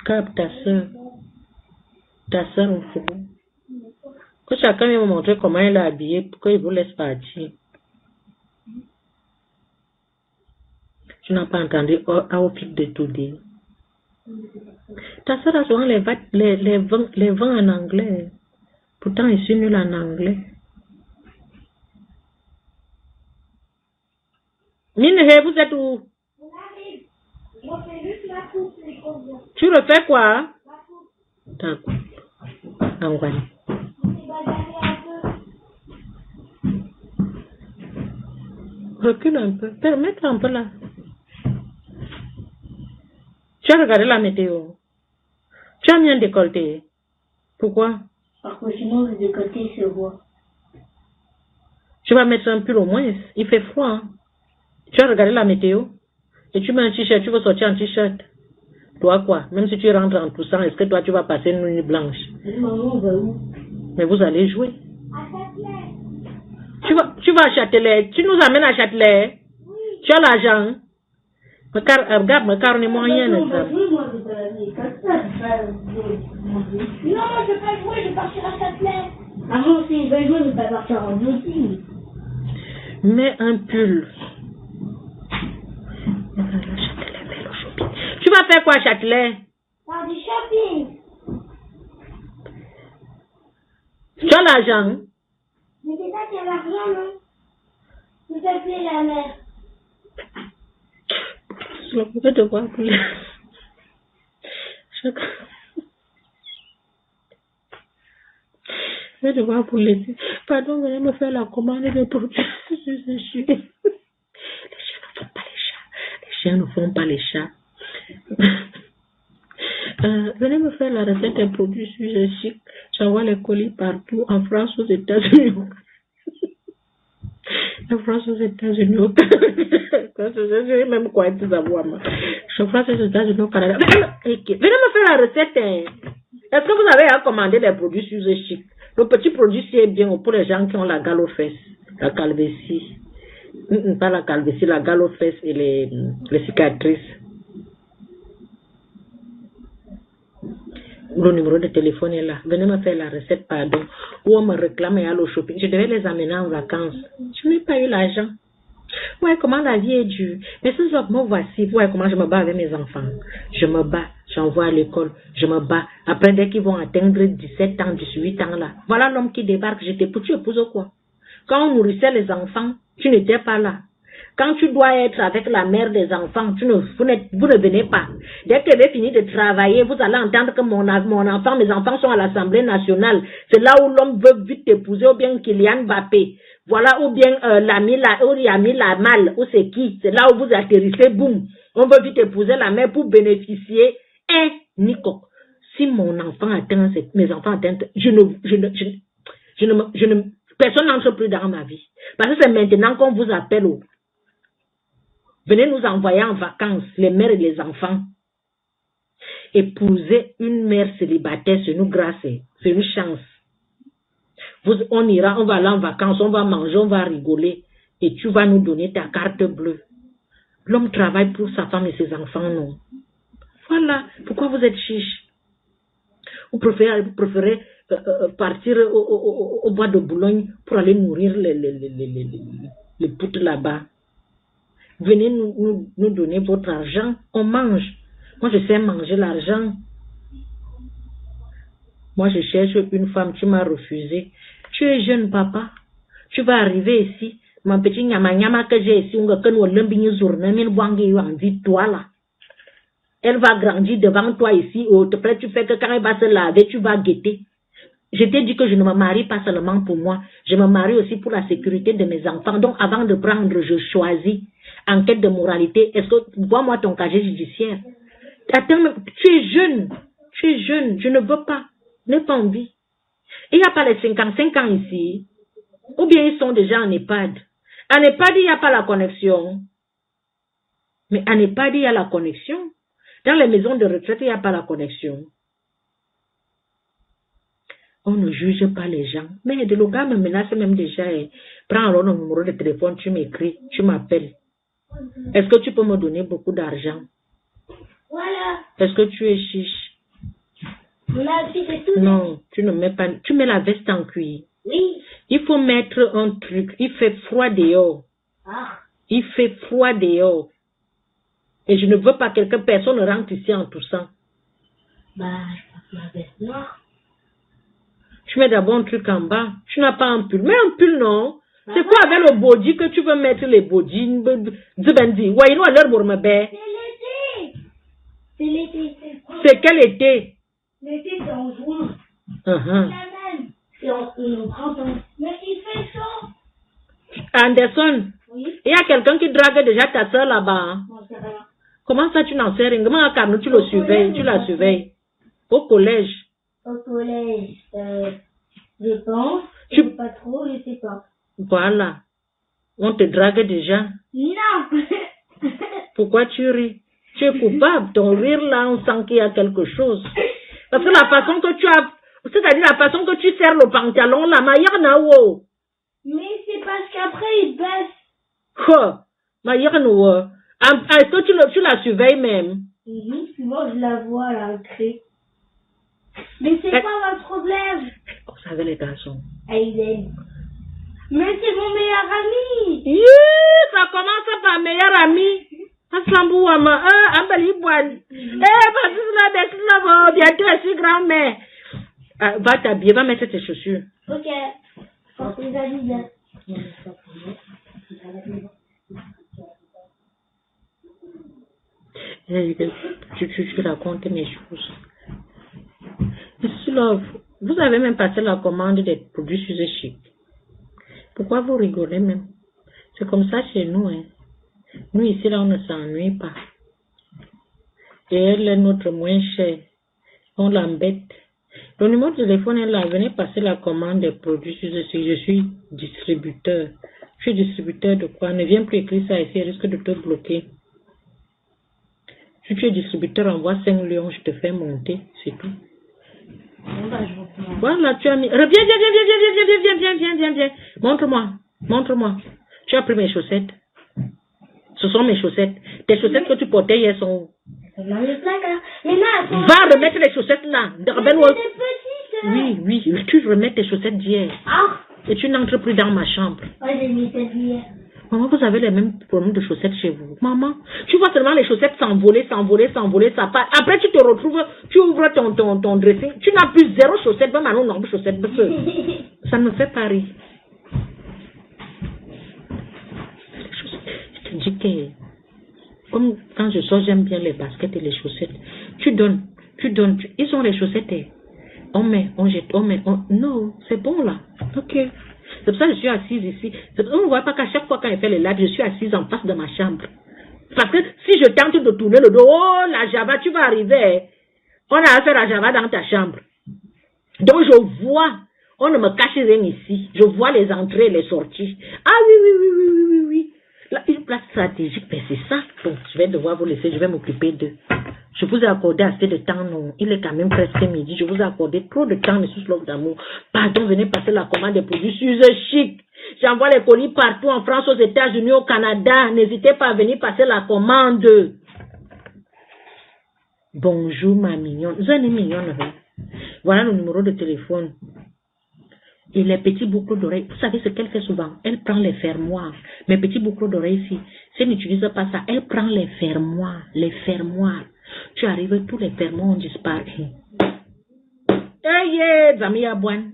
Cap ta soeur au four. Que chacun vient me montrer comment il est habillé pour qu'il vous laisse partir. Tu n'as pas entendu outfit de tout dire. Ta soeur a souvent les vents en anglais. Pourtant, je suis nulle en anglais. Minhe, vous êtes où? Tu refais quoi? D'accord. Angoine. Recule un peu. Permets-toi un peu là. Tu as regardé la météo. Tu as mis un décolleté. Pourquoi? Parce que sinon le décolleté se voit. Tu vas mettre un pull au moins. Il fait froid. Hein? Tu as regardé la météo. Et tu mets un t-shirt. Tu veux sortir en t-shirt. Toi quoi? Même si tu rentres en poussant, est-ce que toi tu vas passer une nuit blanche? Maman, on va où? Mais vous allez jouer. À Châtelet. Tu vas à Châtelet. Tu nous amènes à Châtelet. Oui. Tu as l'argent. Regarde, me carne moyen. Non, je vais pas jouer, je vais partir à Châtelet. Ah non, si je vais jouer, je vais pas partir en aussi. Mets un pull. Tu vas faire quoi à Châtelet? Faire du shopping. Tu as l'argent? Mais c'est ça qui a l'argent, non? S'il te plaît, la mère. Je vais devoir vous laisser. Je vais devoir vous laisser. Pardon, venez me faire la commande de produits. Les chiens ne font pas les chats. Les chiens ne font pas les chats. Venez me faire la recette des produits suisses chic. J'envoie les colis partout, en France, aux États-Unis. En France, aux États-Unis, au Canada. Je sais même quoi être savoir. En France, aux États-Unis, au Canada. Venez me faire la recette. Est-ce que vous avez commandé les produits suisses chic? Le petit produit, c'est bien pour les gens qui ont la gale aux fesses, la calvétie. Pas la calvétie, la gale aux fesses et les cicatrices. Le numéro de téléphone est là. Venez me faire la recette, pardon. Ou on me réclame et aller au shopping. Je devais les amener en vacances. Je n'ai pas eu l'argent. Ouais, comment la vie est dure. Mais ce soir, me voici. Ouais, comment je me bats avec mes enfants. Je me bats. J'envoie à l'école. Je me bats. Après, dès qu'ils vont atteindre 17 ans, 18 ans là. Voilà l'homme qui débarque. J'étais pour tu épouses quoi? Quand on nourrissait les enfants, tu n'étais pas là. Quand tu dois être avec la mère des enfants, vous ne venez pas. Dès que j'ai fini de travailler, vous allez entendre que mes enfants sont à l'Assemblée nationale. C'est là où l'homme veut vite t'épouser, ou bien Kylian Mbappé. Voilà, ou bien l'ami la malle, ou c'est qui? C'est là où vous atterrissez, boum. On veut vite épouser la mère pour bénéficier. Nico, si mon enfant atteint, mes enfants atteignent, personne n'entre plus dans ma vie. Parce que c'est maintenant qu'on vous appelle. Venez nous envoyer en vacances, les mères et les enfants. Épouser une mère célibataire, c'est une grâce, c'est une chance. On ira, on va aller en vacances, on va manger, on va rigoler. Et tu vas nous donner ta carte bleue. L'homme travaille pour sa femme et ses enfants, non. Voilà, pourquoi vous êtes chiche? Vous préférez partir au bois de Boulogne pour aller nourrir les poutres là-bas. Venez nous donner votre argent, on mange. Moi, je sais manger l'argent. Moi, je cherche une femme, tu m'as refusé. Tu es jeune, papa. Tu vas arriver ici. Mon petit nyama que j'ai ici, toi là. Elle va grandir devant toi ici. Après, tu fais que quand elle va se laver, tu vas guetter. Je t'ai dit que je ne me marie pas seulement pour moi. Je me marie aussi pour la sécurité de mes enfants. Donc, avant de prendre, je choisis. En quête de moralité, est-ce que, vois-moi ton casier judiciaire. Attends, tu es jeune, je ne veux pas, je n'ai pas envie. Il n'y a pas les 55 ans ici, ou bien ils sont déjà en EHPAD. En EHPAD, il n'y a pas la connexion. Mais en EHPAD, il y a la connexion. Dans les maisons de retraite, il n'y a pas la connexion. On ne juge pas les gens. Mais le gars me menace même déjà. Prends alors le numéro de téléphone, tu m'écris, tu m'appelles. Est-ce que tu peux me donner beaucoup d'argent? Voilà. Est-ce que tu es chiche? Non, tu ne mets pas. Tu mets la veste en cuir. Oui. Il faut mettre un truc. Il fait froid dehors. Ah. Il fait froid dehors. Et je ne veux pas que personne rentre ici en toussant. Bah, je porte ma veste noire. Tu mets d'abord un truc en bas. Tu n'as pas un pull. Mets un pull, non? C'est quoi avec le body que tu veux mettre les body? C'est l'été. C'est quel été? L'été, c'est en juin. La même. C'est en printemps. Mais il fait chaud. Anderson, Oui. il y a quelqu'un qui drague déjà ta soeur là-bas. Non, c'est rien. Comment ça, tu n'en sais rien? Comment Carnot, tu le surveilles? Tu la surveilles? Au collège? Au collège, je pense. Tu- Je sais pas trop, je sais pas. Voilà. On te drague déjà. Non. Pourquoi tu ris? Tu es coupable. Ton rire là, on sent qu'il y a quelque chose. Parce que la façon que tu as... C'est-à-dire la façon que tu serres le pantalon là, Mayarnawo. Mais c'est parce qu'après, il baisse. Quoi? Mayarnawo. Est-ce que tu la surveilles même? Oui, souvent je la vois là, ancrée. Mais c'est pas votre problème. Vous savez les garçons. Aiden. Mais c'est mon meilleur ami. Ça commence par meilleur ami. Asambouama, Ambaliboine. Bientôt, je suis grand-mère. Va t'habiller, va mettre tes chaussures. Ok. Porte tes habits là. Tu racontes mes choses. Vous avez même passé la commande des produits Suze Chic. Pourquoi vous rigolez même? C'est comme ça chez nous, hein. Nous ici là on ne s'ennuie pas. Et elle est notre moins chère. On l'embête. Le numéro de téléphone est là. Venez passer la commande des produits sur ce site. Je suis distributeur. Je suis distributeur de quoi? Ne viens plus écrire ça ici, elle risque de te bloquer. Si tu es distributeur, envoie 5 lions, je te fais monter, c'est tout. Bon, bah, je reprends. Voilà, tu as mis. Viens. Montre-moi. Montre-moi. Tu as pris mes chaussettes. Ce sont mes chaussettes. Tes chaussettes que tu portais hier sont. Dans le placard. Mais là, Va remettre les chaussettes là. c'est des petites. Oui, tu remets tes chaussettes d'hier. Ah, Et tu n'entres plus dans ma chambre. j'ai mis cette hier. Maman, vous avez les mêmes problèmes de chaussettes chez vous. Maman, tu vois seulement les chaussettes s'envoler, ça part. Après, tu te retrouves, tu ouvres ton dressing, tu n'as plus 0 chaussettes, même non, non, chaussettes. Ça ne me fait pas rire. Je te dis que, comme quand je sors, j'aime bien les baskets et les chaussettes. Tu donnes, ils ont les chaussettes. On met, on jette, non, c'est bon là. Ok. C'est pour ça que je suis assise ici. On ne voit pas qu'à chaque fois quand elle fait les lives, je suis assise en face de ma chambre. Parce que si je tente de tourner le dos, oh la Java, tu vas arriver. On a affaire à Java dans ta chambre. Donc je vois, on ne me cache rien ici. Je vois les entrées et les sorties. Ah oui. Là, une place stratégique, mais c'est ça. Bon, je vais devoir vous laisser, je vais m'occuper d'eux. Je vous ai accordé assez de temps, non. Il est quand même presque midi. Je vous ai accordé trop de temps, monsieur Slock d'amour. Pardon, venez passer la commande des produits sur The Chic. J'envoie les colis partout en France, aux États-Unis, au Canada. N'hésitez pas à venir passer la commande. Bonjour, ma mignonne. Vous êtes une mignonne, hein? Voilà le numéro de téléphone. Et les petits boucles d'oreilles, vous savez ce qu'elle fait souvent? Elle prend les fermoirs. Mes petits boucles d'oreilles ici, si elle n'utilise pas ça, elle prend les fermoirs. Tu arrives, tous les fermoirs ont disparu. Hey, Zamia Boine.